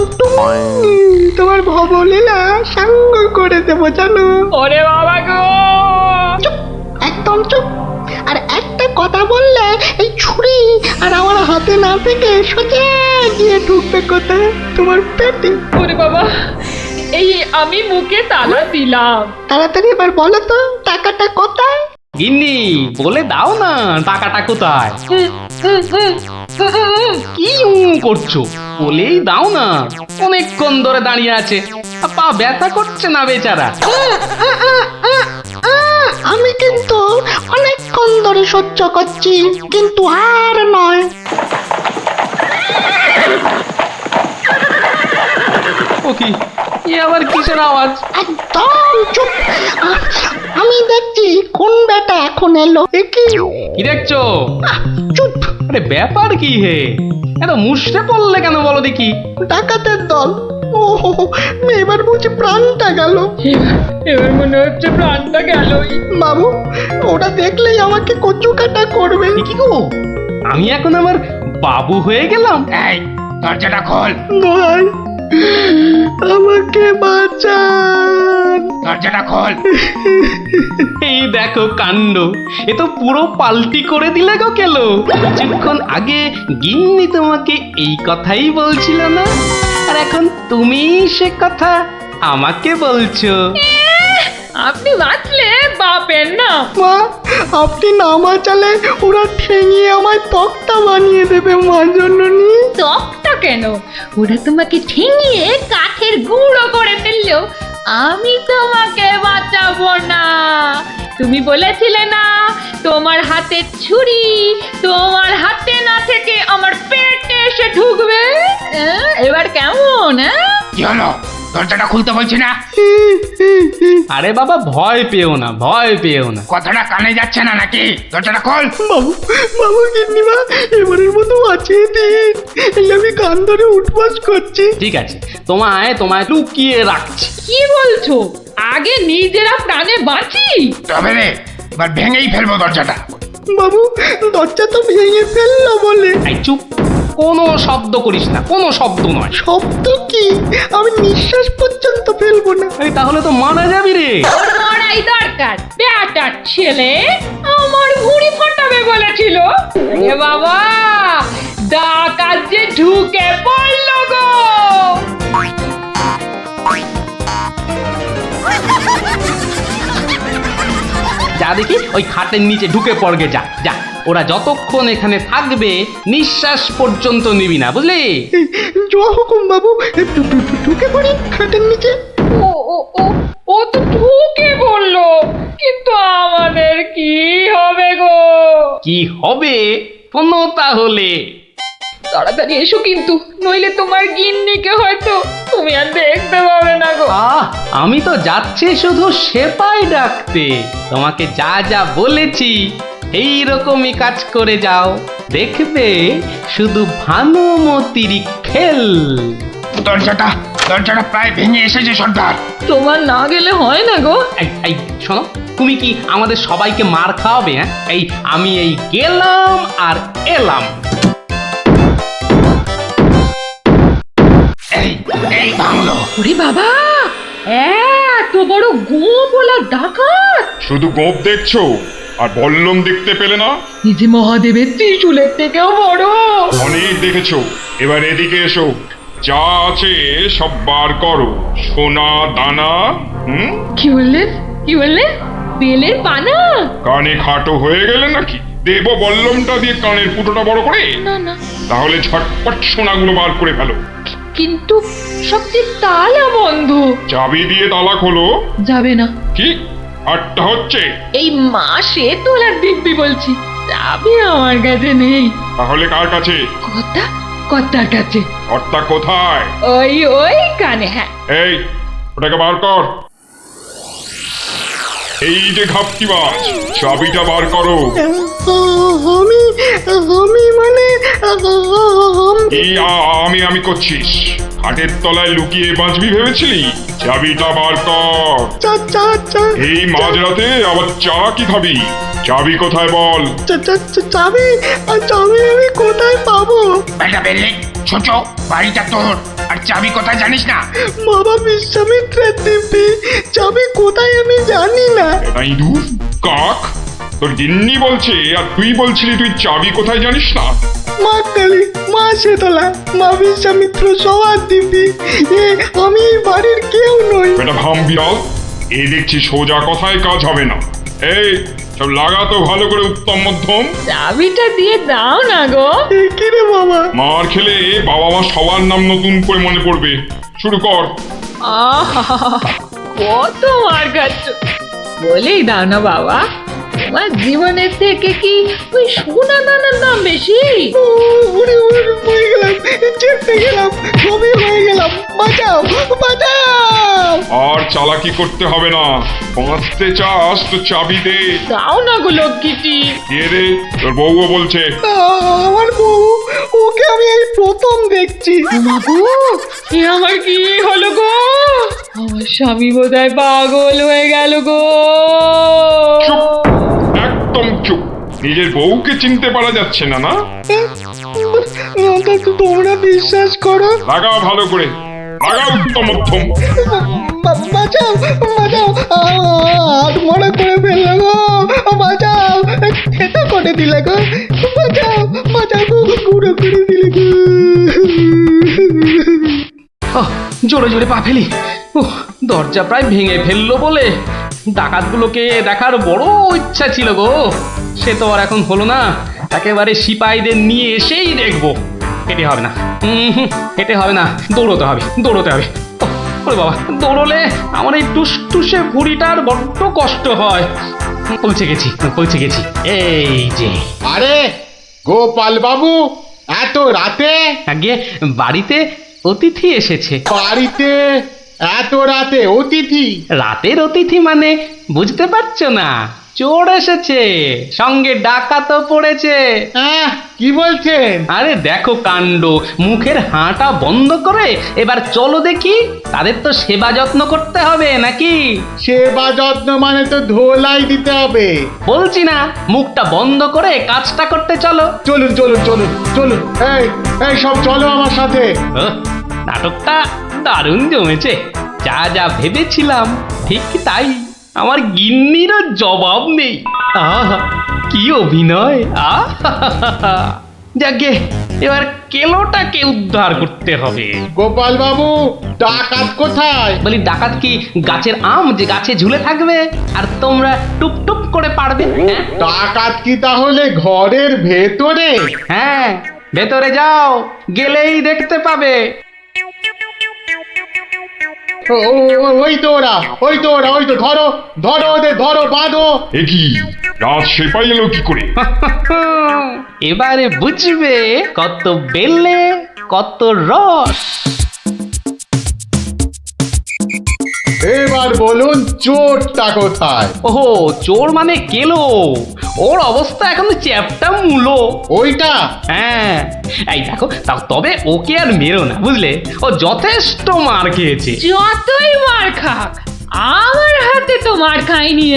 তোমার ভবলীলা সাঙ্গ করে দেবো জানো। ওরে বাবা গো। চুপ, একদম চুপ। আর একটা কথা বললে এই ছুরি আর আমার হাতে না থেকে সোজা গিয়ে ঢুকবে কোথায়? তোমার পেটে। ওরে বাবা, এই আমি মুখে তালা দিলাম। তাড়াতাড়ি এবার বলো তো টাকাটা কোথায়? গিন্নি বলে দাও না টাকাটা কোথায়। কি করছো, বলেই দাও না। অনেকক্ষণ ধরে দাঁড়িয়ে আছে, পা ব্যথা করছে না বেচারা। আমি কিন্তু অনেকক্ষণ ধরে সহ্য করছি, কিন্তু আর নয়। ও কি, এ আবার কিসের আওয়াজ? একদম চুপ। আমি দেখছি কোন বেটা এখন এলো। এ কি? কি দেখছো? চুপ। আরে ব্যাপার কি হে, এত মুষড়ে পড়লে কেন বলো দেখি? ডাকাতের দল। ও এবার বুঝি প্রাণটা গেল। এবার মনে হচ্ছে প্রাণটা গেলই। বাবু, ওরা দেখলেই আমাকে কচু কাটা করবে। এ কি গো, আমি এখন আমার বাবু হয়ে গেলাম? এই দরজাটা খোল, ভাই আমাকে বাঁচান। দরজাটা খোল। এই দেখো কাণ্ড, এ তো পুরো পাল্টি করে দিলে গো কেলো। কিছুক্ষণ আগে গিন্নি তোমাকে এই কথাই বলছিল না, আর এখন তুমি সে কথা আমাকে বলছো। আপনি বাঁচলে বাপের না। মা, আপনি না বাঁচালে ওরা ঠেঙিয়ে আমায় তক্তা বানিয়ে দেবে মা জননী। তকটা কেন, ওরা তোমাকে ঠেঙিয়ে কাঠের গুঁড়ো করে ফেললো, আমি তোমাকে বাঁচাবো না। তুমি বলেছিলে না তোমার হাতে ছুরি তোমার হাতে না থেকে আমার পেটে এসে ঢুকবে। এবার কেমন? কি হলো, দরজাটা খুলতে বলছি না? আরে বাবা ভয় পেও না, ভয় পেও না। কথাটা কানে যাচ্ছে না নাকি? দরজাটা খোল। বাবু, বাবু গিন্নিমা এবারের মতো বাঁচিয়ে দিন, এই আমি কান ধরে উঠবাস করছি। ঠিক আছে, তোমায় তোমায় লুকিয়ে রাখছি। কি বলছো? আগে নিজেরা প্রাণে বাঁচি। তবে রে, এবার ভেঙেই ফেলবো দরজাটা। বাবু, দরজা তো ভেঙে ফেললো বলে। এই চুপ, কোনো শব্দ করিস না, কোনো শব্দ নয়। শব্দ কি? আমি নিঃশ্বাস পর্যন্ত ফেলবো না। এই তাহলে তো মারা যাবি রে। মরাই দরকার, বেটার ছেলে আমার ভুঁড়ি ফাটাবে বলেছিল। এ বাবা, ডাকাত যে ঢুকে পড়লো গো। যা দেখি ওই খাটের নিচে ঢুকে পড়গে, যা যা। ওরা যতক্ষণ এখানে থাকবে নিঃশ্বাস পর্যন্ত নিবি না, বুঝলি? জয় হুকুম বাবু, ঢুকে পড়ি খাটের নিচে। ও ও ও ও তো ঢুকে বললো, কিন্তু আমাদের কি হবে গো? কি হবে কোনো তাহলে? তাড়াতাড়ি এসো কিন্তু, নইলে তোমার গিন্নিকে হয়তো তুমি আর দেখতে পাবে না গো। আমি তো যাচ্ছি শুধু সেপাই ডাকতে। তোমাকে যা যা বলেছি এই রকমই কাজ করে যাও, দেখবে শুধু ভানুমতির খেল। দরজাটা প্রায় ভেঙে এসেছে সর্দার। তোমার না গেলে হয় না গো। এই শোনো, তুমি কি আমাদের সবাইকে মার খাওয়াবে? হ্যাঁ, আমি গেলাম আর এলাম। এই বাংলো। ওরে বাবা, এত বড় গোপলা ডাকাত! শুধু গোপ দেখছো আর বল্লম দেখতে পেলে না? এই যে মহাদেবের ত্রিশূলের থেকেও বড়। অনেক দেখেছো, এবার এদিকে এসো। যা আছে সব বার করো, সোনা দানা। কি বললেন? কি বললেন? বেলের পানা? কানে খাটো হয়ে গেলে নাকি? দেব বল্লমটা দিয়ে কানের ফুটোটা বড় করে? না না, তাহলে ঝটপট সোনাগুলো বার করে ফেলো। কিন্তু সবচেয়ে তালা বন্ধ। চাবি দিয়ে তালা খোলো। যাবে না। কি আটটা হচ্ছে? এই মাসে তোলার দিব্যি বলছি, চাবি আমার কাছে নেই। তাহলে কার কাছে? কর্তার কাছে। কর্তা কোথায়? ওই কানে। হ্যাঁ, এই ওটাকে বার কর। এই যে ঘাপটিবাজ, চাবিটা বার করো। আমি করছিস? খাটের তলায় লুকিয়ে বাঁচবি ভেবেছিলি? চাবিটা বার কর। এই মাঝরাতে আবার চা কি খাবি? চাবি কোথায় বল? চাবি আমি কোথায় পাবো? বেটা বেলে, ছোট বাড়িটা তোর, আর চাবি কোথায় জানিস না? বাবা বিশ্বামিত্রের দিব্যি, চাবি কোথায় আমি জানি না। তাই দূর কাক, তোর গিন্নি বলছে আর তুই বলছিলি তুই চাবি কোথায় জানিস না? মা কালী, মা শীতলা, মা বিশ্বামিত্র সবার দিব্যি, আমি এই বাড়ির কেউ নই। বেটা ভাম বিড়াল, এ দেখছি সোজা কথায় কাজ হবে না। এই সব লাগাতো ভালো করে উত্তম মধ্যম। চাবিটা দিয়ে দাও না গো। কি রে বাবা? মার খেলে বাবা মা সবার নাম নতুন করে মনে পড়বে। শুরু কর। কত মার খাচ্ছ, বলেই দাও না বাবা। তোমার জীবনের থেকে কি ওই সোনা দানার দাম বেশি? হয়ে গেলাম, চেপে গেলাম, ছবি হয়ে গেলাম, বাঁচাও বাঁচাও। আর চালাকি করতে হবে না, বাঁচতে চাস তো চাবি দে। দাও না গো লক্ষ্মীটি। কে রে? তোর বউও বলছে। আমার বউ, ওকে আমি এই প্রথম দেখছি। মাগো, এ আমার কি হলো গো? আমার স্বামী বোধহয় পাগল হয়ে গেল গো। চুপ, একদম চুপ। নিজের বউকে চিনতে পারা যাচ্ছে না? না তোমরা বিশ্বাস করো? লাগাও ভালো করে, লাগাও উত্তম মধ্যম। বাঁচাও বাঁচাও, হাত মনে করে ফেললো গো, বাঁচাও, খেতে করে দিলে গো, বাঁচাও বাঁচাও গো, গুঁড়ো করে দিলে গো। জোরে জোরে পা ফেলি। দরজা প্রায় ভেঙে ফেললো বলে ডাকাতগুলোকে দেখার বড় ইচ্ছা ছিল গো। সে তো আর এখন হলো না। একেবারে সিপাহীদের নিয়ে এসেই দেখবো। হেঁটে হবে না, হেঁটে হবে না, দৌড়তে হবে। ওরে বাবা, দৌড়লে আমার এই টুসটুসে ভুঁড়িটার বড্ড কষ্ট হয়। পৌঁছে গেছি। এই যে। আরে গোপাল বাবু, এত রাতে? আগে বাড়িতে অতিথি এসেছে। বাড়িতে এত রাতে অতিথি? রাতের অতিথি মানে বুঝতে পারছো না? চোর এসেছে, সঙ্গে ডাকাতও পড়েছে। হ্যাঁ, কি বলছেন? আরে দেখো কাণ্ড, মুখের হাঁটা বন্ধ করে এবার চলো দেখি। তাদের তো সেবা যত্ন করতে হবে নাকি? সেবা যত্ন মানে তো ধোলাই দিতে হবে। বলছি না, মুখটা বন্ধ করে কাজটা করতে চলো। চলুন চলুন চলুন চলুন, এই সব চলো আমার সাথে। নাটকটা দারুণ জমেছে। যা যা ভেবেছিলাম ঠিক তাই। আমার গিন্নিরও জবাব নেই। আহা, কি অভিনয়! আহা, যাকে এবার কেলোটাকে উদ্ধার করতে হবে। গোপাল বাবু, ডাকাত কোথায়? বলি, ডাকাত কি গাছের আম যে গাছে ঝুলে থাকবে আর তোমরা টুপ করে পারবে? ডাকাত কি তাহলে ঘরের ভেতরে? হ্যাঁ, ভেতরে যাও, গেলেই দেখতে পাবে। ওই তো ওরা, ধরো ওদের, ধরো, বাঁধো। এ কি রাত সেপাই এলো কি করে? এবারে বুঝবে কত বেলে কত রস। এবার বলুন চোরটা কোথায়? ওহো, চোর মানে কেলো, ওর অবস্থা এখন চ্যাপটা মূলো। ওইটা? হ্যাঁ, এই দেখো তবে ওকে আর মেরো না, বুঝলে? ও যথেষ্ট মার খেয়েছে। যতই মার খাক, আমার হাতে তো মার খায়নি।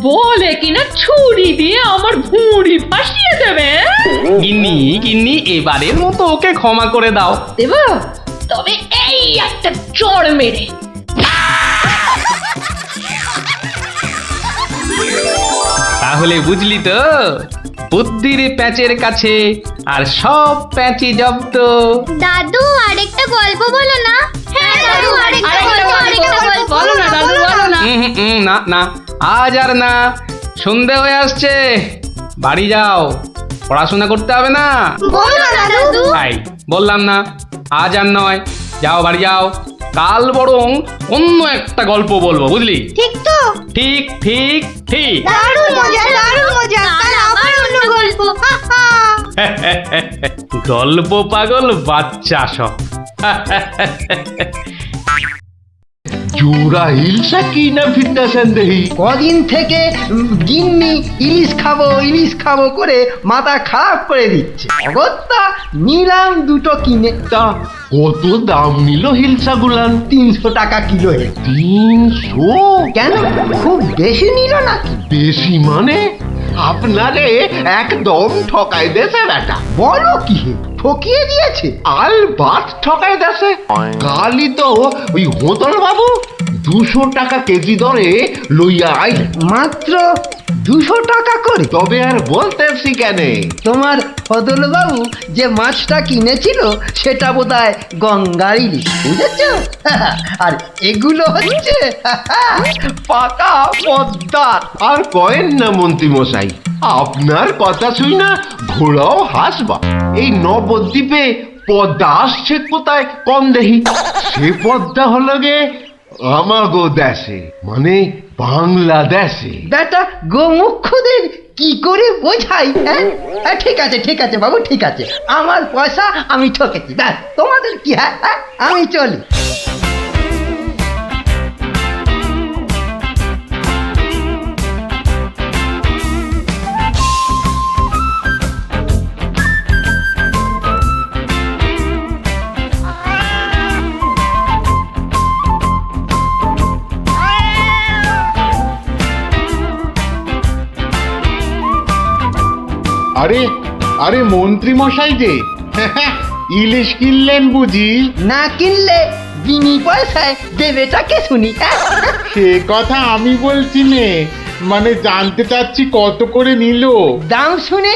বলে কিনা ছুরি দিয়ে আমার ভুঁড়ি ফাঁসিয়ে দেবে। গিন্নি গিন্নি, এবারের মতো ওকে ক্ষমা করে দাও। দেব, তবে এই একটা চড় মেরে। তাহলে বুঝলি তো, বুদ্ধির প্যাঁচের কাছে আর সব প্যাঁচি জব্দ। দাদু আরেকটা গল্প বলো না। হ্যাঁ দাদু আরেকটা গল্প বলো না দাদু, বলো না। না না, আজ আর না, সন্ধে হয়ে আসছে, বাড়ি যাও, পড়াশোনা করতে হবে না। বলো না দাদু। তাই বললাম না, আজ আর নয়, যাও বাড়ি যাও, কাল বরং অন্য একটা গল্প বলবো, বুঝলি? ঠিক তো? ঠিক ঠিক ঠিক। দারুণ মজা, দারুণ মজা। কাল আবার অন্য গল্প। গল্প পাগল বাচ্চা সব। জোড়া হিলসা কি না ফিরতেছেন দেহি? কদিন থেকে গিন্নি ইলিশ খাবো করে মাথা খারাপ করে দিচ্ছে। অগত্যা নিলাম দুটো কিনে। তা কত দাম নিল হিলসা গুলান? 300 টাকা কিলো। 300? কেন, খুব বেশি নিল নাকি? বেশি মানে? আপনারে একদম ঠকাই দেছে বেটা। বলো কি হে, ঠকিয়ে দিয়েছে? আল বাত ঠকাই দেছে। কালই তো ওই হোতল বাবু 200 টাকা কেজি দরে লইয়া আইল। মাত্র 200 টাকা করে? তবে আর বলতেছি কেন, তোমার ফদল বাবু যে মাছটা কিনেছিল সেটা বোধহয় গঙ্গার ইলিশ, বুঝেছ? আর এগুলো হচ্ছে পাকা পদ্মার। আর কয়েন না মন্ত্রী মশাই, আপনার কথা শুই না ঘোড়াও হাসবা। এই নবদ্বীপে পদ্মা আসছে কোথায় কম দেহি? সে পদ্মা হলো গে আমাগো দেশে, মানে বাংলাদেশে। বেটা গোমুখদের কি করে বোঝাই? হ্যাঁ ঠিক আছে বাবু, ঠিক আছে, আমার পয়সা আমি ঠকেছি, ব্যাস, তোমাদের কি? হ্যাঁ, আমি চলি। আরে আরে মন্ত্রী মশাই যে ইলিশ কিনলেন বুঝি? না কিনলে বিনি পয়সায় দেবেটাকে শুনি। সে কথা আমি বলছি নে, মানে জানতে চাচ্ছি কত করে নিল? দাম শুনে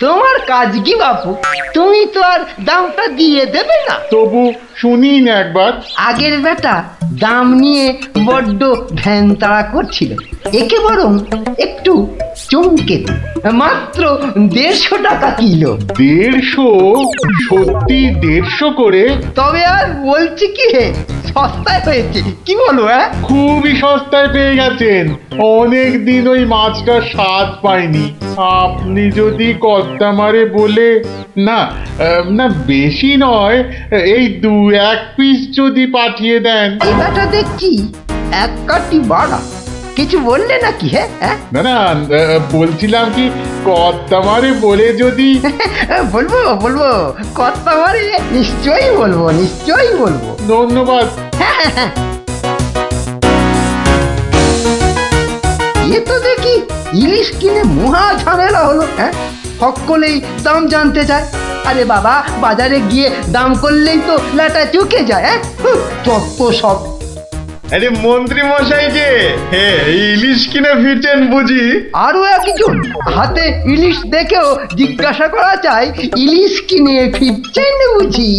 তোমার কাজ কি বাপু? তুমি তো আর দামটা দিয়ে দেবে না। তবু শুনি না একবার। আগের বেটা দাম নিয়ে বড্ড ভ্যান তাড়া করছিল, একে বরং একটু চমকে দিই। মাত্র 150 টাকা কিলো। 150? সত্যি 150 করে? তবে আর বলছি কি হে, সস্তায় হয়েছে, কি বলো? খুবই সস্তায় পেয়ে গেছেন। অনেক দিন ওই মাছটার স্বাদ পাইনি। আপনি যদি কর্তা মারে বলে না না বেশি নয়, এই 2-1 পিস যদি পাঠিয়ে দেন। এবারটা দেখছি এক কাটি বাড়া, কিছু বললে নাকি? হ্যাঁ না না, বলছিলাম কি কর্তা মারে বলে যদি। বলবো কর্তা মারে, নিশ্চয়ই বলবো। ধন্যবাদ। এ তো দেখি ইলিশ কিনে মহা ঝামেলা হলো। সকলেই দাম জানতে চায়। আরে বাবা, বাজারে গিয়ে দাম করলেই তো লাটা চুকে যায়। যত সব। আরে মন্ত্রী মশাই যে ইলিশ কিনে ফিরছেন বুঝি? আরো একজন হাতে ইলিশ দেখেও জিজ্ঞাসা করা চাই, ইলিশ কিনে ফিরছেন বুঝি?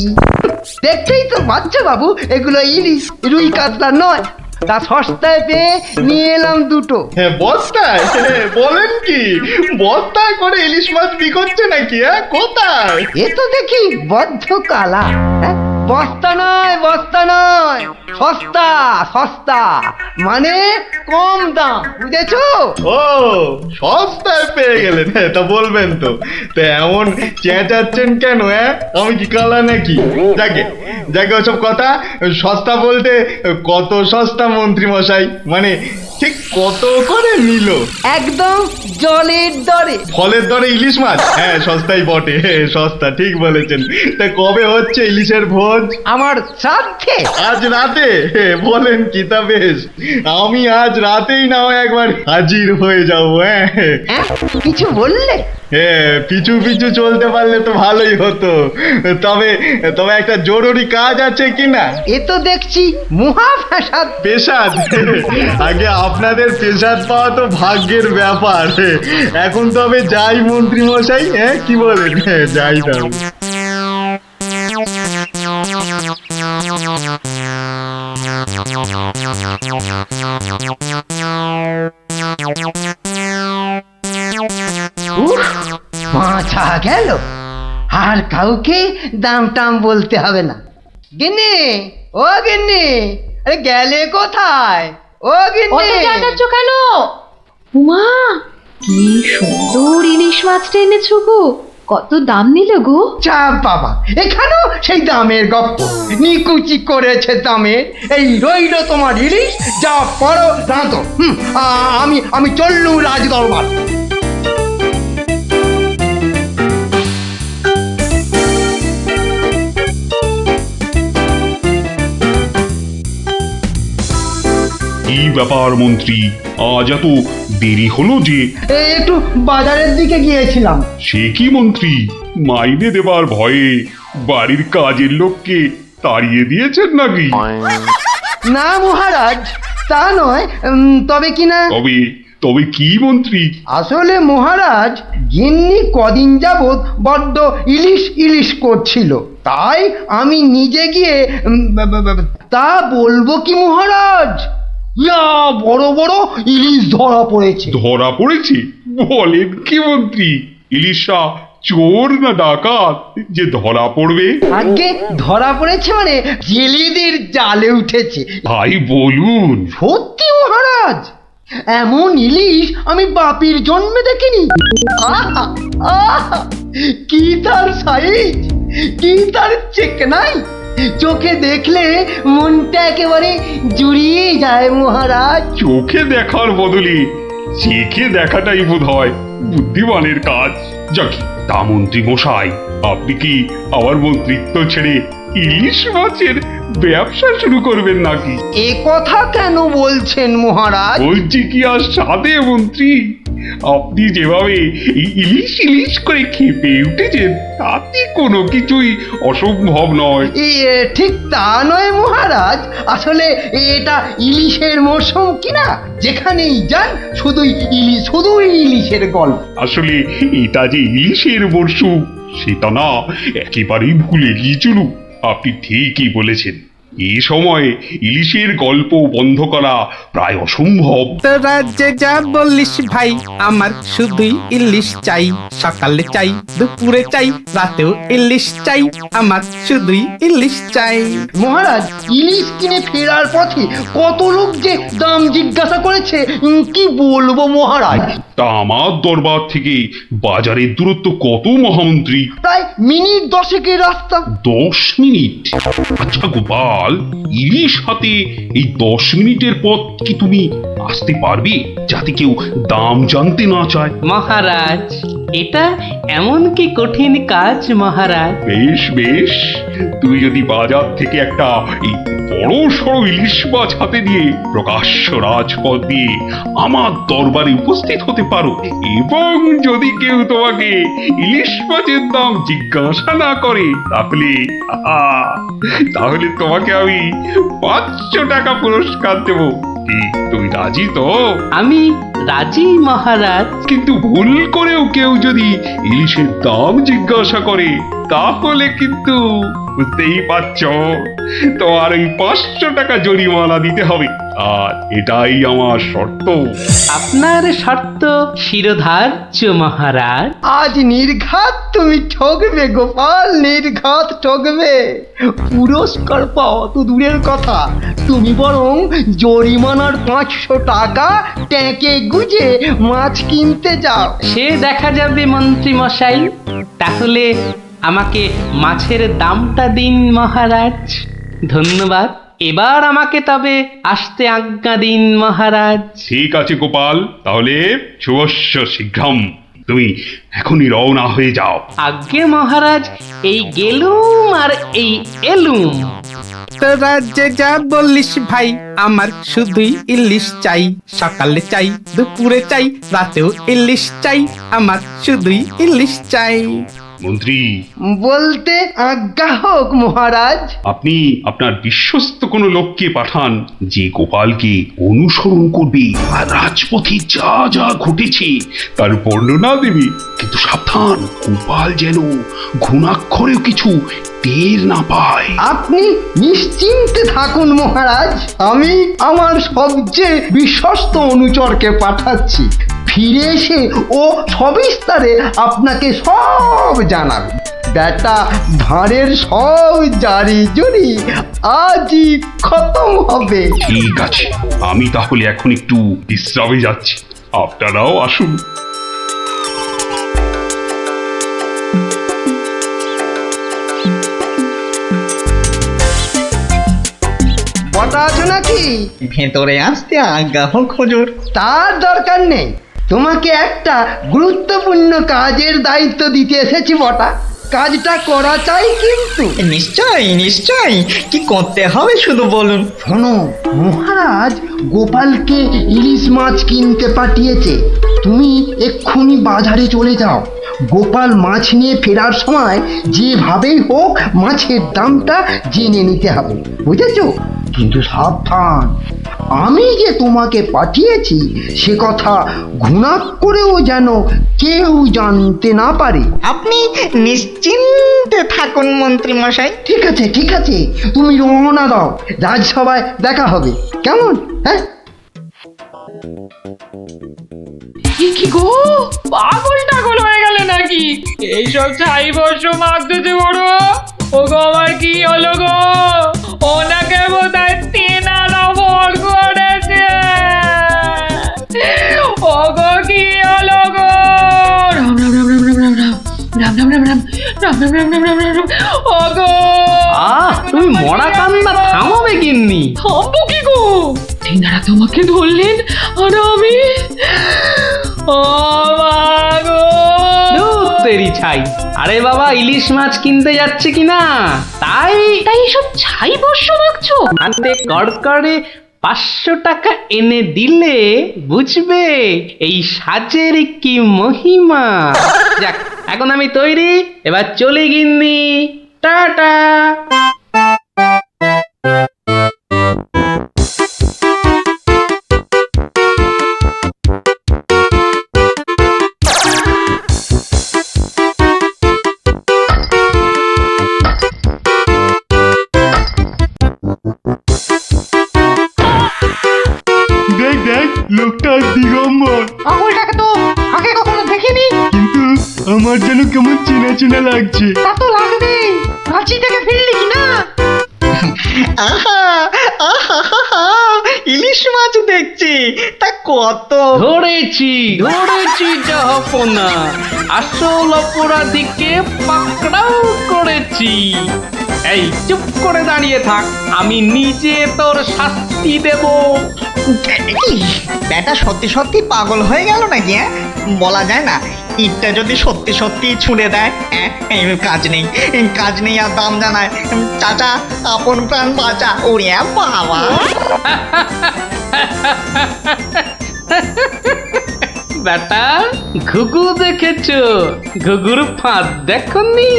দেখতেই তো বাচ্চা বাবু, এগুলো ইলিশ, রুই কাতলা নয়। তা সস্তায় পেয়ে নিয়ে এলাম দুটো। বস্তায়? বলেন কি, বস্তায় করে ইলিশ মাছ বিকোচ্ছে নাকি? কোথায়? এ তো দেখি বদ্ধ কালা। বস্তা নয় সস্তা সস্তা মানে কম দাম, বুঝেছো? ও সস্তায় পেয়ে গেলেন, তা বলবেন তো। তা এমন চেঁচাচ্ছেন কেন? আমি কি কালা নাকি? যাকে যাকে ওসব কথা। সস্তা বলতে কত সস্তা মন্ত্রী মশাই? মানে ঠিক কত করে নিল? একদম জলের দরে। ফলের দরে ইলিশ মাছ? হ্যাঁ সস্তাই বটে, সস্তা, ঠিক বলেছেন। তা কবে হচ্ছে ইলিশের ভোজ? আমার শ্রাদ্ধে। আজ রাতে? বলেন কি? তা বেশ, আমি আজ রাতেই না হয় একবার হাজির হয়ে যাবো। হ্যাঁ কিছু বললে? হ্যাঁ, পিছু পিছু চলতে পারলে তো ভালোই হতো। তবে তবে একটা জরুরি কাজ আছে কিনা? এ তো দেখছি মহা ফ্যাসাদ। পেশাদ? আগে আপনাদের পেশাদ পাওয়া তো ভাগ্যের ব্যাপার। এখন তবে যাই মন্ত্রী মশাই, হ্যাঁ কি বলেন? যাই তবে। মাথা গেল, আর কাউকে দাম টাম বলতে হবে না। গিন্নি, ও গিন্নি, আরে গেলে কোথায়? ও গিন্নি, কেন? উমা, কি সুন্দর ইলিশ মাছটা এনেছো গো! কত দাম নিল গো? চাপ বাবা, এখানেও সেই দামের গপ্প। নিকুচি করেছে দামে। এই রইল তোমার ইলিশ, যা পড়ো রাঁধো। আমি চললুম রাজ দরবার। কি ব্যাপার মন্ত্রী, আজ এত দেরি হলো যে? একটু বাজারের দিকে গিয়েছিলাম। সে কি মন্ত্রী, মাইনে দেবার ভয়ে বাড়ির কাজের লোককে তাড়িয়ে দিয়েছেন নাকি? না মহারাজ, তা নয়। তবে কিনা, তবে কি মন্ত্রী? আসলে মহারাজ, গিন্নি কদিন যাবৎ বড্ড ইলিশ ইলিশ করছিল, তাই আমি নিজে গিয়ে তা বলবো কি মহারাজ, ইয়া বড় বড় ইলিশ ধরা পড়েছে। ধরা পড়েছে? বলেন কি মন্ত্রী? ইলিশা চোর না ডাকাত যে ধরা পড়বে? আগে ধরা পড়েছে মানে জেলেদের জালে উঠেছে। ভাই বলুন। সত্যি মহারাজ, এমন ইলিশ আমি বাপির জন্মে দেখিনি। আহা আহা, কি তার সাইজ, কি তার চেকনাই! চোখে দেখলে মনটা একেবারে জুড়িয়ে যায় মহারাজ। চোখে দেখার বদলে চেখে দেখাটাই বোধ হয় বুদ্ধিমানের কাজ। যাকি, তা মন্ত্রী মশাই, আপনি কি আমার মন্ত্রিত্ব ছেড়ে ইলিশ মাছের ব্যবসা শুরু করবেন নাকি? এ কথা কেন বলছেন মহারাজ? বলছি কি আর সাধে মন্ত্রী, আপনি যেভাবে এই ইলিশ ইলিশ করে খেপে উঠেছেন তাতে কোনো কিছুই অসম্ভব নয়। ঠিক তা নয় মহারাজ, আসলে এটা ইলিশের মরশুম কিনা, যেখানেই যান শুধুই ইলিশের গল্প। আসলে এটা যে ইলিশের মরশুম সেটা না একেবারেই ভুলে গিয়েছিল। আপনি ঠিকই বলেছেন, এই সময় ইলিশের গল্প বন্ধ করা প্রায় অসম্ভব। তোরা যে যা বলিস ভাই, আমার শুধুই ইলিশ চাই। সকালে চাই, দুপুরে চাই, রাতেও ইলিশ চাই। আমার শুধুই ইলিশ চাই। মহারাজ, ইলিশ কিনে ফেরার পথে কত লোক যে দাম জিজ্ঞাসা করেছে, কি বলবো মহারাজ। তা আমার দরবার থেকে বাজারের দূরত্ব কত মহামন্ত্রী? প্রায় মিনিট 10 রাস্তা। 10 মিনিট? আচ্ছা গোপাল, ইলিশ হাতে এই 10 মিনিটের পথ কি তুমি আসতে পারবে, যাতে কেউ দাম জানতে না চায়? মহারাজ, এটা এমন কি কঠিন কাজ মহারাজ? বেশ বেশ, তুমি যদি বাজার থেকে একটা এই বড় সড়ো ইলিশ মাছ হাতে নিয়ে প্রকাশ্য রাজপথ দিয়ে আমার দরবারে উপস্থিত হতে পারো, এবং যদি কেউ তোমাকে ইলিশ মাছের দাম জিজ্ঞাসা না করে, তাহলে তোমাকে আমি 500 টাকা পুরস্কার দেব। কি তুমি রাজি তো? আমি রাজি মহারাজ। কিন্তু ভুল করেও কেউ যদি ইলিশের দাম জিজ্ঞাসা করে, তাহলে কিন্তু বুঝতেই পারছ তোমার ওই 500 টাকা জরিমানা দিতে হবে, আর এটাই আমার শর্ত। আপনার শর্ত শিরোধার্য মহারাজ। আজ নির্ঘাত তুমি ঠকবে গোপাল, নির্ঘাত ঠকবে। পুরস্কার পাওয়া তো দূরের কথা, তুমি বরং জরিমানার 500 টাকা ট্যাঁকে গুজে মাছ কিনতে যাও। সে দেখা যাবে মন্ত্রী মশাই। তাহলে আমাকে মাছের দামটা দিন মহারাজ। ধন্যবাদ। এবার আমাকে তবে আসতে আজ্ঞা দিন মহারাজ। ঠিক আছে গোপাল, তাহলে শুভস্য শীঘ্রম, তুমি এখনই রওনা হয়ে যাও। আজ্ঞে মহারাজ, এই গেলুম আর এই এলুম। তো রাজ্যে যা বললিস ভাই, আমার শুধুই ইলিশ চাই। সকালে চাই, দুপুরে চাই, রাতেও ইলিশ চাই। আমার শুধুই ইলিশ চাই। মন্ত্রী, বলতে আজ্ঞা হোক মহারাজ। আপনি আপনার বিশ্বস্ত কোনো লোককে পাঠান যে গোপালকে অনুসরণ করবে আর রাজপথে যা যা ঘটেছে তার বর্ণনা দেবে। কিন্তু সাবধান, গোপাল যেন ঘুণাক্ষরেও কিছু টের না পায়। আপনি নিশ্চিন্তে থাকুন মহারাজ, আমি আমার সবচেয়ে বিশ্বস্ত অনুচরকে পাঠাচ্ছি। ফিরে এসে ও সবিস্তারে আপনাকে সব জানাবে। বেটা ভাঁড়ের সব জারি জুরি আজই খতম হবে। ঠিক আছে, আমি তাহলে এখন একটু বিশ্রামে যাচ্ছি, আপনারাও আসুন। বটা আছো নাকি? ভেতরে আসতে আজ্ঞা হোক হুজুর। তার দরকার নেই, তোমাকে একটা গুরুত্বপূর্ণ কাজের দায়িত্ব দিতে এসেছি বটা। কাজটা করা চাই কিন্তু। নিশ্চয়ই নিশ্চয়ই, কি করতে হবে শুধু বলুন। শোনো, মহারাজ গোপালকে ইলিশ মাছ কিনতে পাঠিয়েছে। তুমি এক্ষুনি বাজারে চলে যাও। গোপাল মাছ নিয়ে ফেরার সময় যেভাবেই হোক মাছের দামটা জেনে নিতে হবে, বুঝেছো? কিন্তু সাবধান, আমি যে তোমাকে পাঠিয়েছি সে কথা ঘুণাক্ষরেও যেন কেউ জানতে না পারে। আপনি নিশ্চিন্তে থাকুন মন্ত্রী মশাই। ঠিক আছে ঠিক আছে, তুমি রওনা দাও, রাজসভায় দেখা হবে, কেমন? হ্যাঁ, কি গো, পাগল টাগল হয়ে গেলে নাকি? এইসব ছাই বর্ষ মাগতেছে বড়। ও গো, আমার কি হলো গো? ওনাকে বোধহয় তেনারা ভর করেছে। ও গো, কি হলো গো? রাম রাম রাম রাম রাম রাম রাম রাম রাম রাম রাম রাম রাম রাম রাম রাম রাম। ও গো, তুমি মরা কান্না থামাবে গিন্নি? থামবো কি গো? তেনারা তোমাকে ধরলেন আর আমি, ও মা গো। ধুর তেরি ছাই। আরে বাবা, ইলিশ মাছ কিনতে যাচ্ছে কিনা, তাই এসব ছাই বর্ষ মাগছো? হাতে কড়কড়ে 500 টাকা এনে দিলে বুঝবে এই সাজের কি মহিমা। যাক, এখন আমি তৈরি, এবার চলে গিন্নি। টাটা। দেখ দেখ, লোকটা দিগম্বর, আঙুলটাকে তো আগে কখনো দেখিনি। কিন্তু আমার যেন কেমন চেনা চেনা লাগছে। তা তো লাগবে, রাঁচি থেকে ফিরলি কি না? আহা আহা আহা, ইলিশ মাছ দেখছি, তা কত? ধরেছি ধরেছি জাহাপনা, আসল অপরাধীকে পাকড়াও করেছি। এই চুপ করে দাঁড়িয়ে থাক, আমি নিজে তোর শাস্তি দেব। কি ব্যাটা সত্যি সত্যি পাগল হয়ে গেল নাকি? বলা যায় না, ইটটা যদি সত্যি সত্যি ছুঁড়ে দেয়। কাজ নেই কাজ নেই আর দাম জানায়। চাচা, আপন প্রাণ বাঁচা। ওরে বাবা, বেটা, ঘুঘু দেখেছো? ঘুঘুর ফাঁদ দেখনি?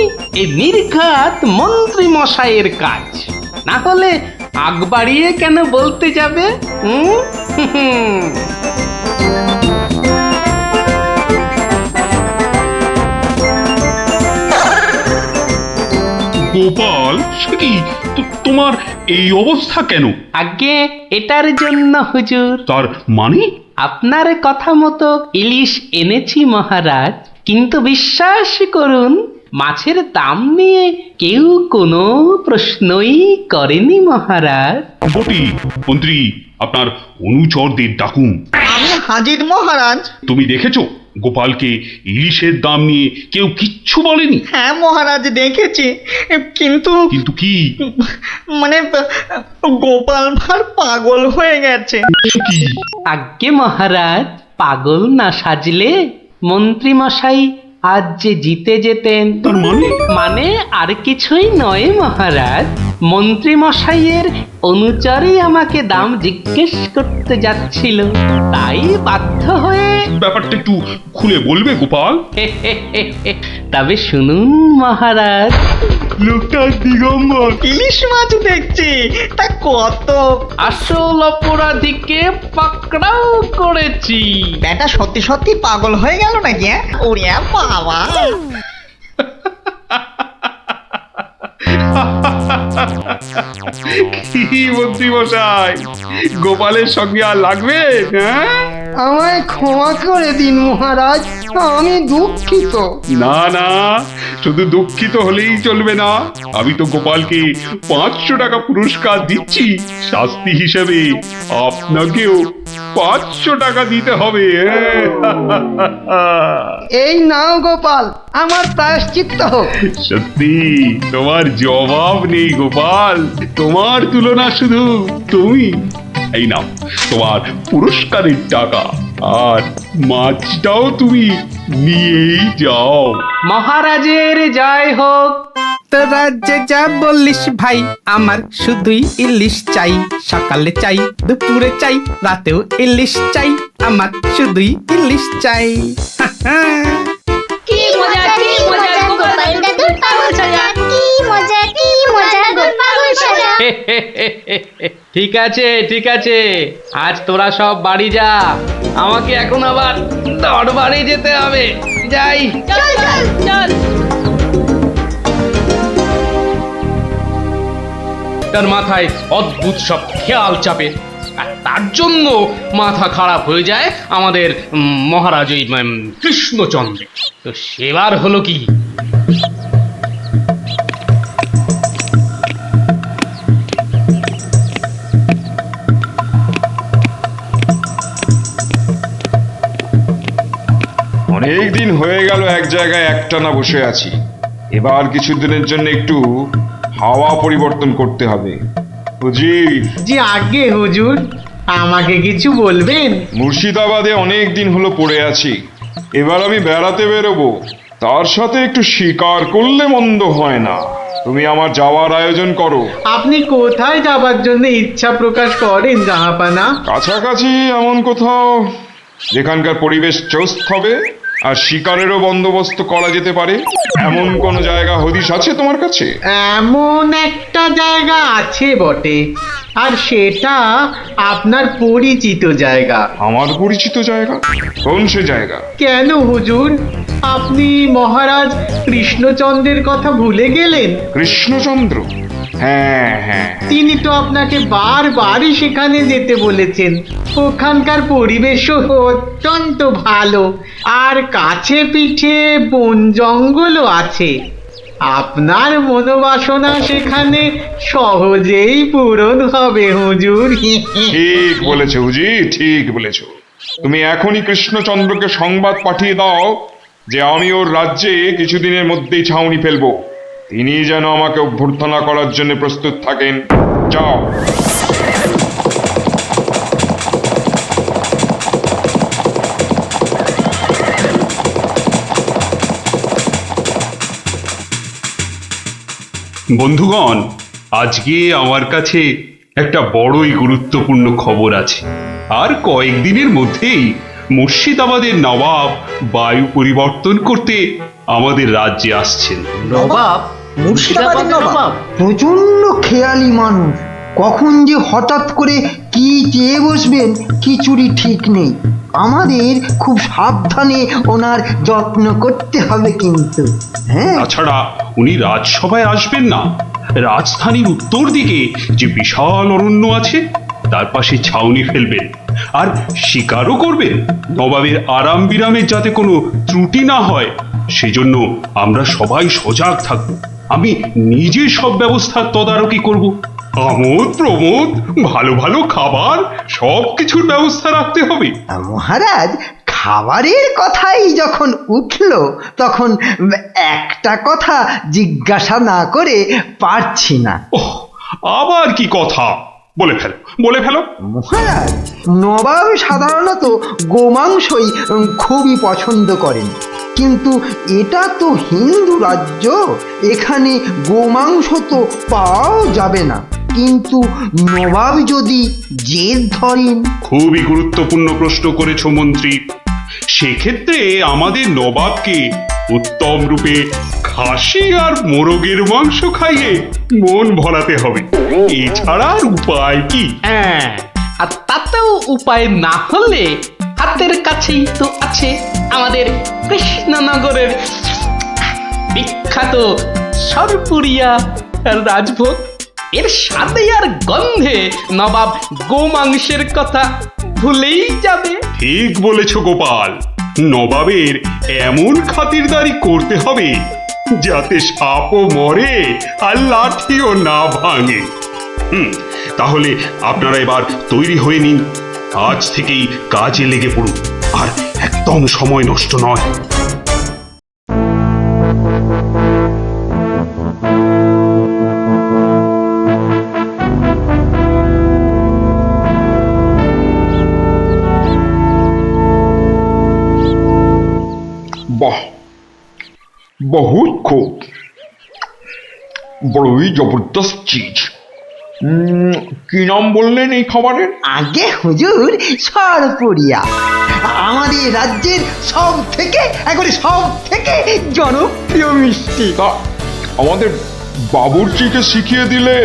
এই নির্ঘাত মন্ত্রী মশাইয়ের কাজ। না হলে আগ বাড়িয়ে কেন বলতে যাবে? গোপাল, সে কি তোমার এই অবস্থা কেন? আগে এটার জন্য হুজুর, তার মানে? আপনার কথা মতো ইলিশ এনেছি মহারাজ, কিন্তু বিশ্বাস করুন মাছের দাম নিয়ে কেউ কোনো প্রশ্নই করেনি মহারাজ। বটি, মন্ত্রী, আপনার অনুচরদের ডাকুন। আমি হাজির মহারাজ। তুমি দেখেছো গোপালকে ইলিশের দাম নিয়ে কেউ কিচ্ছু বলেনি? হ্যাঁ মহারাজ, দেখেছি, কিন্তু কিন্তু কি? মানে গোপাল ভাঁড় পাগল হয়ে গেছে। সে কি? আজ্ঞে মহারাজ, পাগল না সাজলে মন্ত্রী মশাই আজ যে জিতে যেতেন। তার মানে? মানে আর কিছুই নয় মহারাজ, মন্ত্রী মশাইয়ের অনুচরই আমাকে দাম জিজ্ঞেস করতে যাচ্ছিল, তাই বাধ্য হয়ে ব্যাপারটা একটু খুলে বলবে গোপাল? তবে শুনুন মহারাজ। লোকটা দিগম্বর। ইলিশ মাছ দেখছি, তা কত? আসল অপরাধীকে পাকড়াও করেছি। ব্যাটা সত্যি সত্যি পাগল হয়ে গেল নাকি? ওরে বাবা! কি মন্ত্রী মশাই, গোপালের সঙ্গে আর লাগবে? হ্যাঁ, আমায় ক্ষমা করে দিন মহারাজ, আমি দুঃখিত। না না, শুধু দুঃখিত হলেই চলবে না। আমি তো গোপালকে 500 টাকা পুরস্কার দিচ্ছি, শাস্তি হিসেবে আপনাকেও 500 টাকা দিতে হবে। এই নাও গোপাল, আমার প্রায়শ্চিত্ত হোক। সত্যি তোমার জবাব নেই গোপাল, তোমার তুলনা শুধু তুমি। এই নাও তোমার পুরস্কারের টাকা, আর মাছটাও তুমি নিয়েই যাও। মহারাজের জয় হোক। তো রাজ্যে যা বললিস ভাই, আমার শুধুই ইলিশ চাই, সকালে চাই, দুপুরে চাই, রাতেও ইলিশ চাই, আমার শুধুই ইলিশ চাই। কি মজা, কি মজা, গোপাল দাদুর পাগল সাজা। কি মজা, কি মজা, গোপাল সাজা। ঠিক আছে ঠিক আছে, আজ তোরা সব বাড়ি যা, আমাকে এখন আবার দরবারে যেতে হবে। যাই। চল চল চল। তার মাথায় অদ্ভুত সব খেয়াল চাপে, আর তার জন্য মাথা খারাপ হয়ে যায় আমাদের মহারাজ ওই কৃষ্ণচন্দ্র। তো সেবার হলো কি, অনেক দিন হয়ে গেল এক জায়গায় একটানা বসে আছি। এবার কিছুদিনের জন্য একটু হাওয়া পরিবর্তন করতে হবে। উজির, জি আগে হুজুর, আমাকে কিছু বলবেন? মুর্শিদাবাদে অনেক দিন হলো পড়ে আছি, এবার আমি বেড়াতে বেরোবো, তার সাথে একটু শিকার করলে মন্দ হয় না। তুমি আমার যাওয়ার আয়োজন করো। আপনি কোথায় যাবার জন্য ইচ্ছা প্রকাশ করেন জাহাপানা? কাছাকাছি এমন কোথাও যেখানকার পরিবেশ চৌস্ত হবে আর শিকারেরও বন্দোবস্ত করা যেতে পারে, এমন কোন জায়গা হদিশ আছে তোমার কাছে? এমন একটা জায়গা আছে বটে, আর সেটা আপনার পরিচিত জায়গা। আমার পরিচিত জায়গা? কোন সে জায়গা? কেন হুজুর, আপনি মহারাজ কৃষ্ণচন্দ্রের কথা ভুলে গেলেন? কৃষ্ণচন্দ্র? হ্যাঁ হ্যাঁ, তিনি তো আপনাকে বারবারই সেখানে যেতে বলেছেন। ওখানকার পরিবেশও অত্যন্ত ভালো, আর কাছে পিঠে বন জঙ্গলও আছে। আপনার মনোবাসনা সেখানে সহজেই পূরণ হবে হুজুর। ঠিক বলেছো হুজি, ঠিক বলেছো। তুমি এখনই কৃষ্ণচন্দ্রকে সংবাদ পাঠিয়ে দাও যে আমি ওর রাজ্যে কিছুদিনের মধ্যেই ছাউনি ফেলবো, তিনি যেন আমাকে অভ্যর্থনা করার জন্য প্রস্তুত থাকেন। যাও। বন্ধুগণ, আজকে আমার কাছে একটা বড়ই গুরুত্বপূর্ণ খবর আছে। আর কয়েকদিনের মধ্যেই মুর্শিদাবাদের নবাব বায়ু পরিবর্তন করতে আমাদের রাজ্যে আসছেন। নবাব? মুর্শিদাবাদের নবাব প্রচন্ড খেয়ালি মানুষ, কখন যে হঠাৎ করে কি চেয়ে বসবেন কিছুরই ঠিক নেই। আমাদের খুব সাবধানে ওনার যত্ন করতে হবে কিন্তু। হ্যাঁ, তাছাড়া উনি রাজসভায় আসবেন না। রাজধানীর উত্তর দিকে যে বিশাল অরণ্য আছে তার পাশে ছাউনি ফেলবেন, আর শিকারও করবেন। নবাবের আরাম বিরামের যাতে কোনো ত্রুটি না হয় সেজন্য আমরা সবাই সজাগ থাকব। আমি নিজে সব ব্যবস্থার তদারকি করব। আমোদ প্রমোদ, ভালো ভালো খাবার, সব কিছুর ব্যবস্থা রাখতে হবে। মহারাজ, খাবারের কথাই যখন উঠল তখন একটা কথা জিজ্ঞাসা না করে পারছি না। ওহ, আবার কি কথা? বলে ফেলো, বলে ফেলো। মহারাজ, নবাব সাধারণত গোমাংসই খুবই পছন্দ করেন, কিন্তু এটা তো হিন্দু রাজ্য, এখানে গোমাংস তো পাওয়াও যাবে না। কিন্তু নবাব যদি জেদ ধরেন। খুবই গুরুত্বপূর্ণ প্রশ্ন করেছো মন্ত্রী। সেক্ষেত্রে আমাদের নবাবকে উত্তম রূপে খাসি আর মোরগের মাংস খাইয়ে মন ভরাতে হবে। এছাড়া আর উপায় কি? হ্যাঁ, আর তাতেও উপায় না হলে হাতের কাছেই তো আছে আমাদের কৃষ্ণনগরের বিখ্যাত সরপুরিয়া রাজভোগ। এর স্বাদে আর গন্ধে নবাব গোমাংসের কথা ভুলেই যাবে। ঠিক বলেছো গোপাল, নবাবের এমন খাতিরদারি করতে হবে যাতে সাপও মরে আর লাঠিও না ভাঙে। তাহলে আপনারা এবার তৈরি হয়ে নিন। আজ থেকেই কাজে লেগে পড়ুন, আর একদম সময় নষ্ট নয়। বাহ, বহুত খুব, বড়ই জবরদস্ত চিজ। কি নাম বললেন এই খাবারের? আগে হুজুর, সরপুরিয়া আমাদের রাজ্যের সব থেকে জনপ্রিয় মিষ্টি। তা আমাদের বাবুর্চিকে শিখিয়ে দিলে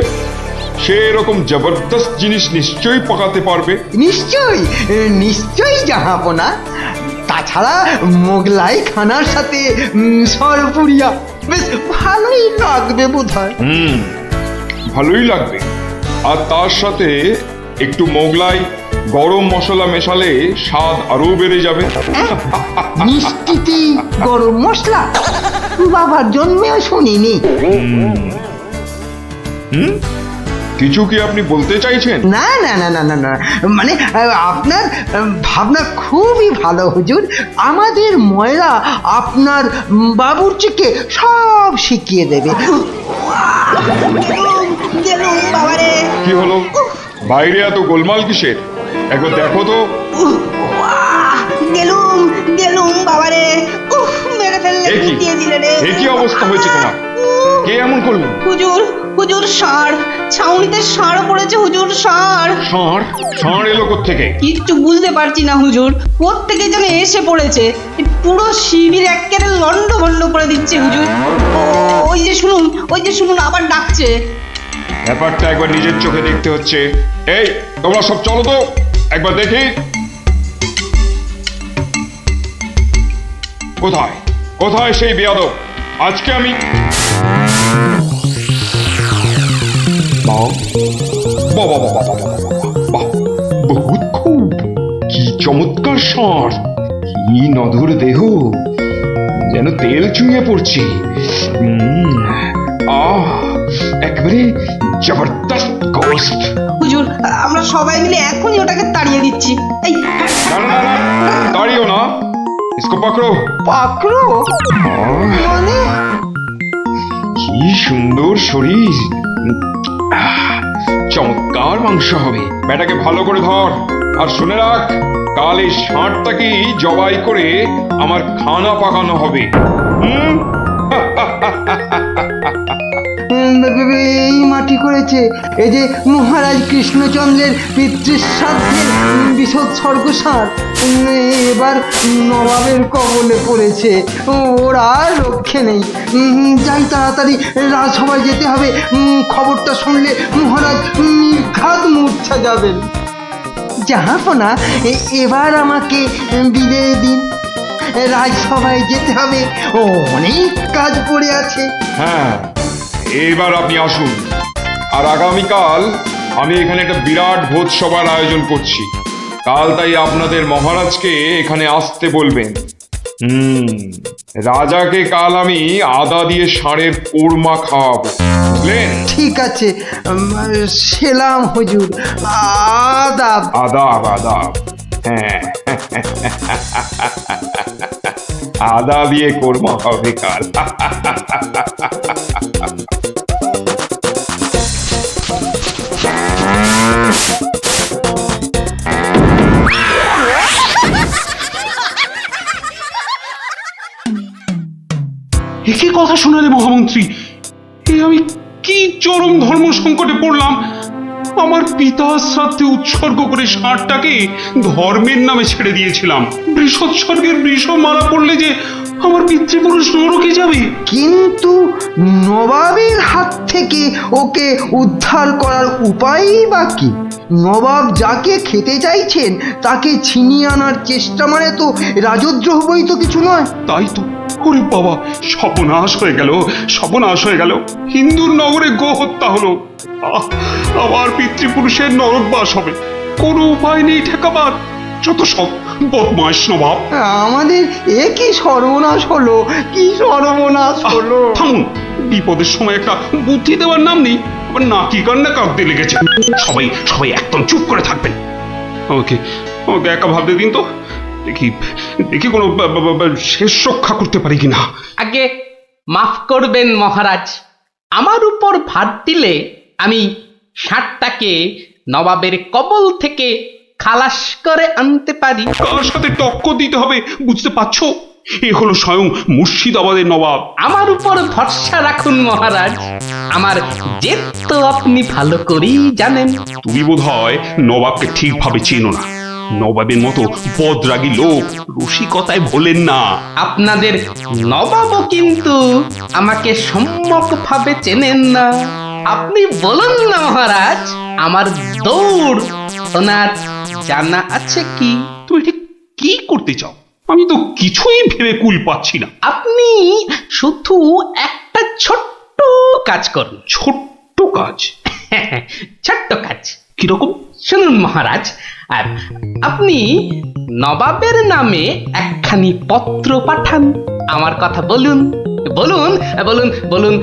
সে এরকম জবরদস্ত জিনিস নিশ্চয়ই পাকাতে পারবে। নিশ্চয়ই জাহাপনা। তাছাড়া মোগলাই খানার সাথে সরপুরিয়া বেশ ভালোই লাগবে বোধহয়। ভালোই লাগবে, আর তার সাথে একটু মোগলাই গরম মশলা মেশালে স্বাদ আরো বেড়ে যাবে। মিষ্টিতে গরম মশলা? বাবার জন্মেও শুনিনি। কিছু কি আপনি বলতে চাইছেন? না না না না না না, মানে আপনার ভাবনা খুবই ভালো হুজুর। আমাদের ময়রা আপনার বাবুর্চিকে সব শিখিয়ে দেবে। কি হলো, বাইরে এত গোলমাল কিসের? একবার দেখো তো। এ কি অবস্থা হয়েছে তোমার? কে এমন করলো? হুজুর ষাঁড়, ছাউনিতে ষাঁড় পড়েছে হুজুর, ষাঁড়। ষাঁড় এলো কোত্থেকে? কিচ্ছু বুঝতে পারছি না হুজুর, কোত্থেকে যেন এসে পড়েছে। পুরো শিবির একেবারে লন্ডভন্ড করে দিচ্ছে হুজুর। ওই যে শুনুন আবার ডাকছে। ব্যাপারটা একবার নিজের চোখে দেখতে হচ্ছে। এই তোমরা সব চলো তো, একবার দেখি। কোথায় কোথায় সেই বেয়াদব? আজকে আমি বহুত খুব, কি চমৎকার ষাঁড়, কি নধর দেহ, যেন তেল চুইয়ে পড়ছে। একবারে জবরদস্ত গোস্ত। হুজুর, আমরা সবাই মিলে এখনই ওটাকে তাড়িয়ে দিচ্ছি। এই না, তাড়িও না, इसको पकड़ो। পাকড়ো মানে? কি সুন্দর শরীর, চমৎকার মাংস হবে। বেটাকে ভালো করে ধর, আর শুনে রাখ, কাল এই ষাঁড়টাকেই জবাই করে আমার খানা পাকানো হবে। এই মাটি করে করেছে। এই যে মহারাজ কৃষ্ণচন্দ্রের পিতৃশ্রাদ্ধের বিসৎসর্গসার এবার নবাবের কবলে পড়েছে। ওর আর রক্ষে নেই। যাই তাড়াতাড়ি রাজসভায় যেতে হবে। খবরটা শুনলে মহারাজ নির্ঘাত মূর্ছা যাবেন। জাহাপনা, এবার আমাকে বিদায় দিন। রাজসভায় যেতে হবে, অনেক কাজ পড়ে আছে। হ্যাঁ, এবার আপনি আসুন। আর আগামীকাল আমি এখানে একটা বিরাট ভোজসভার আয়োজন করছি। কাল তাই আপনাদের মহারাজকে এখানে আসতে বলবেন। রাজাকে কাল আমি আদা দিয়ে ষাঁড়ের কোরমা খাওয়াবো, বুঝলেন? ঠিক আছে, সেলাম হুজুর। আদাব। আদাব আদাব। হ্যাঁ, আদা দিয়ে কোরমা হবে কাল। একই কথা শোনালে মহামন্ত্রী, এ আমি কি চরম ধর্ম সংকটে পড়লাম। আমার পিতা শ্রাদ্ধে উৎসর্গ করে ষাঁড়টাকে ধর্মের নামে ছেড়ে দিয়েছিলাম। বৃষৎসর্গের বৃষ মারা পড়লে যে আমার পিতৃপুরুষ নরকে যাবে। কিন্তু নবাবের হাত থেকে ওকে উদ্ধার করার উপায়ই বা কি? নবাব যাকে খেতে চাইছেন তাকে ছিনিয়ে আনার চেষ্টা মানে তো রাজদ্রোহ বই তো কিছু নয়। তাই তো। ওরে বাবা, সর্বনাশ হয়ে গেল, সর্বনাশ হয়ে গেল। হিন্দুর নগরে গো হত্যা হলো। আমার পিতৃপুরুষের নরকবাস হবে। কোনো উপায় নেই ঠেকাবার। যত সব বদমাইশ নবাব। আমাদের এ কি সর্বনাশ হলো, কি সর্বনাশ হলো! থামুন, বিপদের সময় একটা বুদ্ধি দেওয়ার নাম নেই। আবার নাকি কান্না কাঁদতে লেগেছে। সবাই সবাই একদম চুপ করে থাকবেন। আমাকে আমাকে একা ভাবতে দিন তো। দেখি দেখি কোনো শেষ রক্ষা করতে পারি কিনা। আগে মাফ করবেন মহারাজ, আমার উপর ভার দিলে আমি ষাঁড়টাকে নবাবের কবল থেকে খালাস করে আনতে পারি। কার সাথে টক্কর দিতে হবে বুঝতে পারছো? এ হলো স্বয়ং মুর্শিদাবাদের নবাব। আমার উপর ভরসা রাখুন মহারাজ, আমার জেদ তো আপনি ভালো করেই জানেন। তুমি বোধহয় নবাবকে ঠিকভাবে চেনো না। নবাবের মতো বদরাগী লোক রসিকতায় ভোলেন না। আপনাদের নবাবও কিন্তু আমাকে সম্যকভাবে চেনেন না। আপনি বলুন না মহারাজ, আমার দৌড় ওনার জানা আছে কি? তুমি ঠিক কি করতে চাও? আমি তো কিছুই ভেবে কুল পাচ্ছি না। আপনি শুধু একটা ছোট্ট কাজ করুন। ছোট্ট কাজ? ছোট্ট কাজ কিরকম? শুনুন মহারাজ, আর আপনি নবাবের নামে একখানি পত্র পাঠান। আমার কথা বলুন বলুন বলুন বলুন,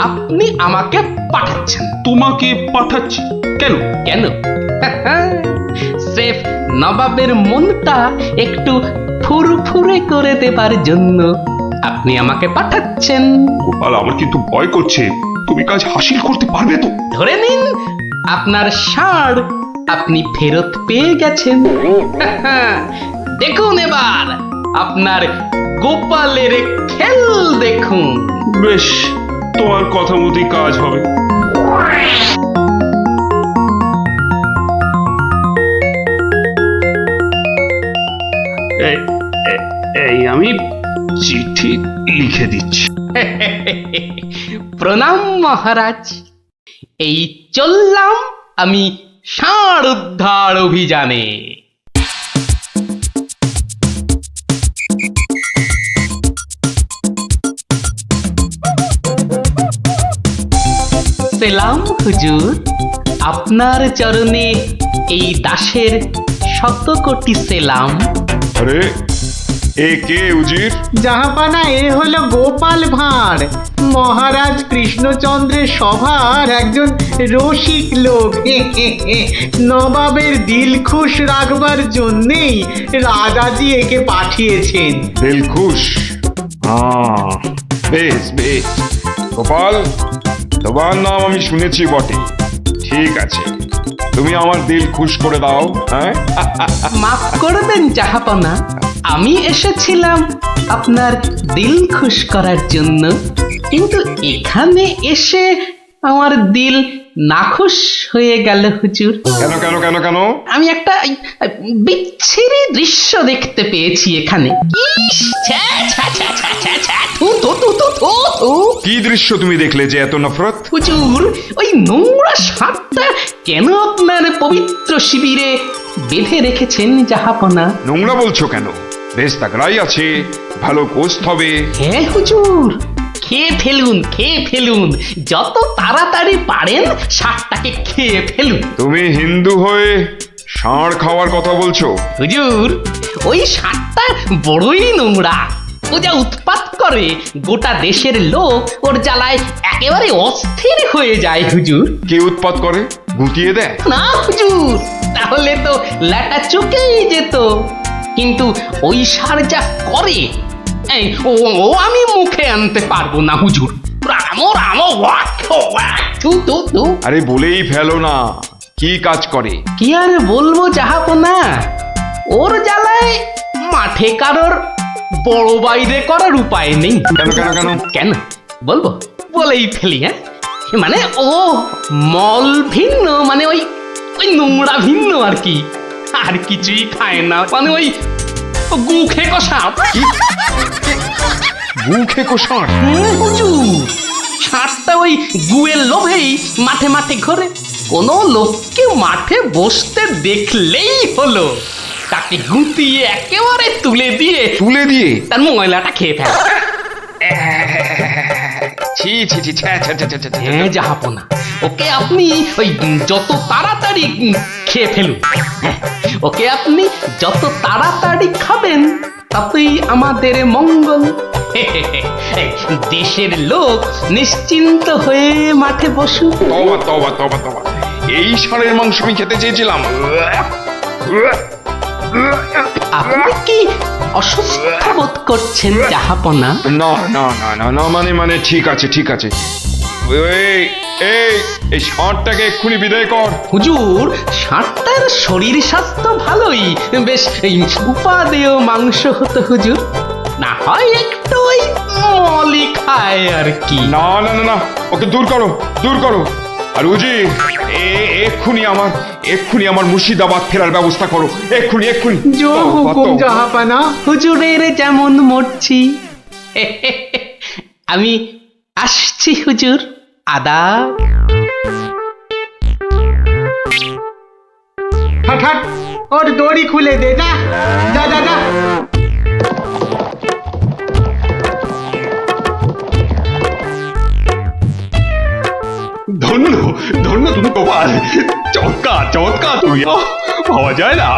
আপনি আমাকে পাঠাচ্ছেন। তোমাকে পাঠাচ্ছি? কেন কেন? স্রেফ নবাবের মনটা একটু ফুরফুরে করে দেবার জন্য আপনি আমাকে পাঠাচ্ছেন। গোপাল, আমার কিন্তু ভয় করছে। তুমি কাজ হাসিল করতে পারবে তো? ধরে নিন আপনার ষাঁড় আপনি ফেরত পেয়ে গেছেন। দেখুন এবার আপনার গোপালের খেল দেখুন। বেশ, তোমার কথা মতোই কাজ হবে। এই আমি চিঠি লিখে দিচ্ছি। প্রণাম মহারাজ, এই চললাম আমি ষাঁড় উদ্ধার অভিযানে। সেলাম হুজুর, আপনার চরণে এই দাসের শত কোটি সেলাম। আরে, এ কে উজির? জাহাপানা, এ হলো গোপাল ভাঁড়, মহারাজ কৃষ্ণচন্দ্রের সভার একজন রসিক লোক। নবাবের দিল খুশ রাখবার জন্যেই রাজাজি একে পাঠিয়েছেন। দিলখুশ? বেশ বেশ। গোপাল, তোমার নাম আমি শুনেছি বটে। ঠিক আছে, তুমি আমার দিল খুশ করে দাও। হ্যাঁ, মাফ করবেন জাহাপনা, আমি এসেছিলাম আপনার দিল খুশ করার জন্য, কিন্তু এখানে এসে আমার দিল নাখুশ হয়ে গেল হুজুর। কেন কেন কেন কেন? আমি একটা বিচ্ছিরি দৃশ্য দেখতে পেয়েছি এখানে। ইস, ছ্যা, ছ্যা, ছ্যা, ছ্যা, ছ্যা, ছ্যা, থু, থু, থু, থু, থু, থু। কি দৃশ্য তুমি দেখলে যে এত নফরত? হুজুর, ওই নোংরা সাপটা কেন আপনার পবিত্র শিবিরে বেঁধে রেখেছেন জাহাপনা? নোংরা বলছো কেন? বেশ তাগড়াই আছে, ভালো গোস্ত হবে। হ্যাঁ হুজুর, খেয়ে ফেলুন, খেয়ে ফেলুন, যত তাড়াতাড়ি পারেন সাপটাকে খেয়ে ফেলুন। তুমি হিন্দু হয়ে ষাঁড় খাওয়ার কথা বলছো? হুজুর, ওই সাপটা বড়ই নোংরা। ও যা উৎপাত করে, গোটা দেশের লোক ওর জ্বালায় একেবারে অস্থির হয়ে যায় হুজুর। কে উৎপাত করে? গুটিয়ে দেয়? না হুজুর, তাহলে তো ল্যাটা চুকেই যেত। কিন্তু ওই সার যা করে, এই ও আমি মুখে আনতে পারবো না হুজুর। রামো রামো ওয়াক ওয়াক, থু থু থু। আরে বলেই ফেলো না, কি কাজ করে? কি আর বলবো জাহাপনা, ওর জ্বালায় মাঠে কারোর বড় বাইরে করার উপায় নেই। কেন কেন কেন? কেন বলবো? বলেই ফেলি। হ্যাঁ, মানে ও মল ভিন্ন, মানে ওই ওই নোংরা ভিন্ন আর কি। আর কিছুই খায় না, মানে ওই গু খেকো সাপ। গু খেকো ষাঁড়? হুজুর, সাপটা ওই গুয়ের লোভেই মাঠে মাঠে ঘোরে। কোনো লোককে মাঠে বসতে দেখলেই হলো তাকে গুঁতিয়ে একেবারে তুলে দিয়ে তার ময়লাটা খেয়ে ফেলে। ছি ছি ছি, ছ্যা, ছ্যা, ছ্যা, ছ্যা, ছ্যা, ছ্যা। হ্যাঁ জাহাপনা, ওকে আপনি ওই যত তাড়াতাড়ি খেয়ে ফেলুন। হ্যাঁ, ওকে আপনি যত তাড়াতাড়ি খাবেন ততই আমাদের মঙ্গল। এই, দেশের লোক নিশ্চিন্ত হয়ে মাঠে বসুক। তবা তবা তবা তবা, এই ষাঁড়ের মাংস আমি খেতে চেয়েছিলাম। আপনি কি অসুস্থ বোধ করছেন জাহাপনা? না না না না না, মানে ঠিক আছে ঠিক আছে। এই এই এই ষাঁড়টাকে এক্ষুনি বিদায় কর। হুজুর, ষাঁড়টার শরীর স্বাস্থ্য ভালোই, বেশ এই উপাদেয় মাংস হতো হুজুর। না হয় একটু ওই মলি খায় আর কি। না না না না, ওকে দূর করো দূর করো। আর উজির, এক্ষুনি আমার মুর্শিদাবাদ ফেরার ব্যবস্থা করো, এক্ষুনি এক্ষুনি। জো হুকুম জাহাপানা। হুজুরের যেমন মরছি। আমি আসছি হুজুর, আদাব। হাট হাট, ওর দড়ি খুলে দে, যা যা যা যা। ধন্য ধন্য তুমি গোপাল, চমৎকার চমৎকার। তুমি ভাবা যায় না,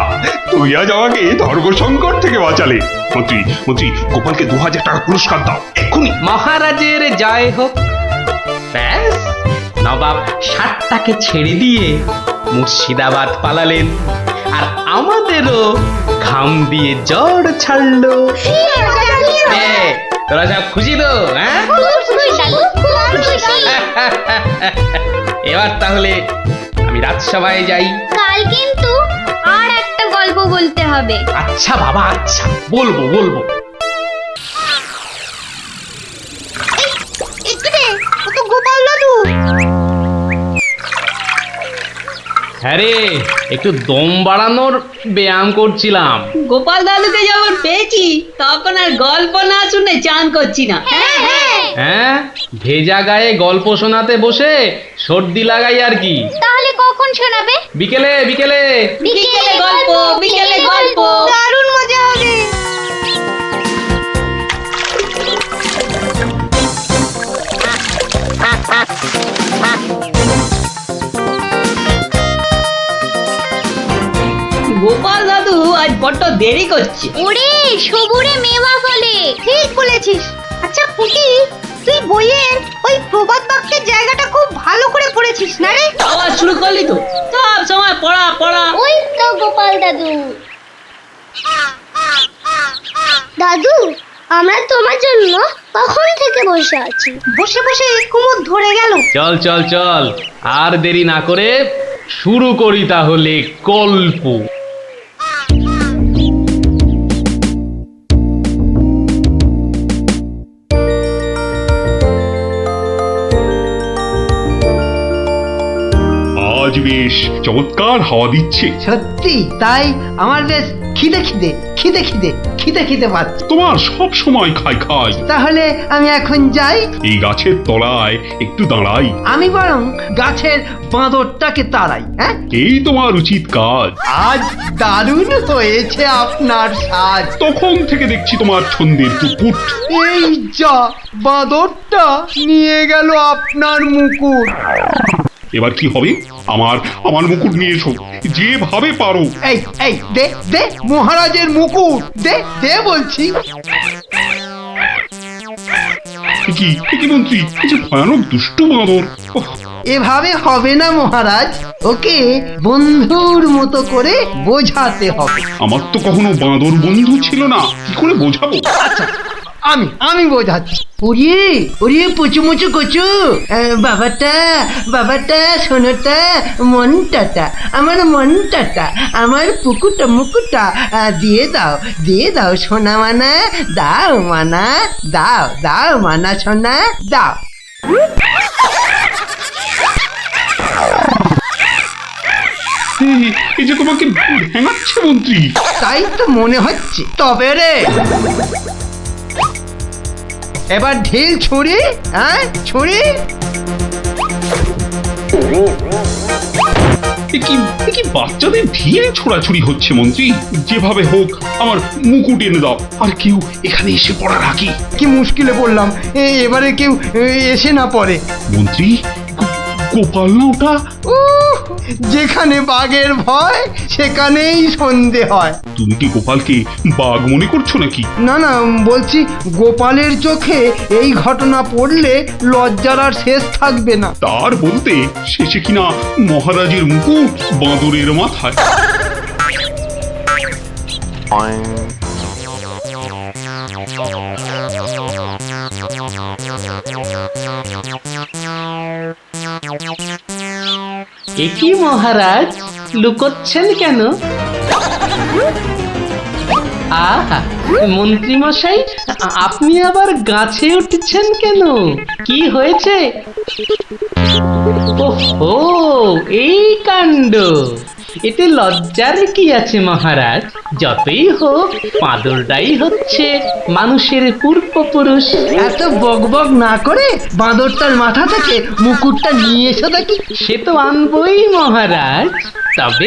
তুই আজ আমাকে ধর্ম সংকট থেকে বাঁচালে। মন্ত্রী মন্ত্রী, গোপালকে 2000 টাকা পুরস্কার দাও এক্ষুনি। মহারাজের জয় হোক। ব্যাস, নবাব ষাটটাকে ছেড়ে দিয়ে মুর্শিদাবাদ পালালেন, আর আমাদেরও ঘাম দিয়ে জ্বর ছাড়লো। তোরা সব খুশি তো? হ্যাঁ, এবার তাহলে আমি রাজসভায় যাই। কাল কিন্তু আর একটা গল্প বলতে হবে। আচ্ছা বাবা, আচ্ছা, বলবো বলবো। গোপাল দাদু, হ্যাঁ রে, একটু দম বাড়ানোর ব্যায়াম করছিলাম। গোপাল দাদুকে যখন পেয়েছি তখন আর গল্প না শুনে চান করছি না। হ্যাঁ, ভেজা গায়ে গল্প শোনাতে বসে সর্দি লাগাই আর কি। তাহলে কখন শোনাবে? বিকেলে বিকেলে। বিকেলে গল্প, বিকেলে গল্প। দারুণ মজা হবে। গোপাল দাদু আজ বড্ড দেরি করছে। ওরে সবুরে মেওয়া ফলে, ঠিক বলেছিস। আচ্ছা পুটি, তুই বইয়ের ওই প্রবাদ বাক্যের জায়গাটা খুব ভালো করে পড়েছিস না রে? আবার শুরু করলি তো, সব সময় পড়া পড়া। ওই তো গোপাল দাদু। দাদু, আমরা তোমার জন্য কখন থেকে বসে আছি। বসে বসে কুমুদ ধরে গেল। চল চল চল, আর দেরি না করে শুরু করি তাহলে গল্প। বেশ চমৎকার হাওয়া দিচ্ছে। সত্যি তাই আমার বেশ খিদে পাচ্ছে। তোমার সব সময় খাই খাই। তাহলে আমি এখন যাই। এই গাছের তলায় একটু দাঁড়াই। আমি বরং গাছের বাঁদরটাকে তাড়াই। হ্যাঁ, এই তোমার উচিত কাজ। আজ দারুণ হয়েছে আপনার সাজ। তখন থেকে দেখছি তোমার ছন্দের পুটপুট। এই যা, বাঁদরটা নিয়ে গেল আপনার মুকুট। এবার কি হবে? আমার মুকুট নিয়ে এসো, যেভাবে পারো। এই দে মহারাজের মুকুট, দে বলছি। কি মন্ত্রী, এই যে ভয়ানক দুষ্টু বাঁদর। এভাবে হবে না মহারাজ, ওকে বন্ধুর মতো করে বোঝাতে হবে। আমার তো কখনো বাঁদর বন্ধু ছিল না, কি করে বোঝাবো? আচ্ছা, আমি বোঝাচ্ছি। ওরে পুচু কচু, বাবাটা শোনোটা, মনটাটা, আমার মনটাটা, আমার মুকুটা দিয়ে দাও সোনা মানা, দাও মানা, দাও মানা সোনা, দাও। এই যে তোমাকে ভেঙাচ্ছে মন্ত্রী। তাই তো মনে হচ্ছে। তবে রে, এবার ঢিল ছুরি, ছুরি। কি বাচ্চাদের ঢিল ছোড়াছুড়ি হচ্ছে মন্ত্রী? যেভাবে হোক আমার মুকুট এনে দাও। আর কেউ এখানে এসে পড়ার আগে। কি মুশকিলে পড়লাম, এবারে কেউ এসে না পড়ে। মন্ত্রী, গোপাল না ওটা? যেখানে বাঘের ভয় সেখানেই সন্ধে হয়। তুমি কি গোপালকে বাঘ মনে করছো নাকি? না, বলছি গোপালের চোখে এই ঘটনা পড়লে লজ্জার আর শেষ থাকবে না। তার বলতে শেষে কিনা মহারাজের মুকুট বাঁদরের মাথায়। একই মহারাজ, লুকোচ্ছেন কেন? আহা, মন্ত্রী মশাই, আপনি আবার গাছে উঠছেন কেন? কি হয়েছে? ওহো, এই কাণ্ড! এতে লজ্জার কি আছে মহারাজ? যতই হোক বাঁদরটাই হচ্ছে মানুষের পূর্বপুরুষ। এত বকবক না করে বাঁদরটার মাথা থেকে মুকুটটা নিয়ে এসো দেখি। সে তো আনবই মহারাজ, তবে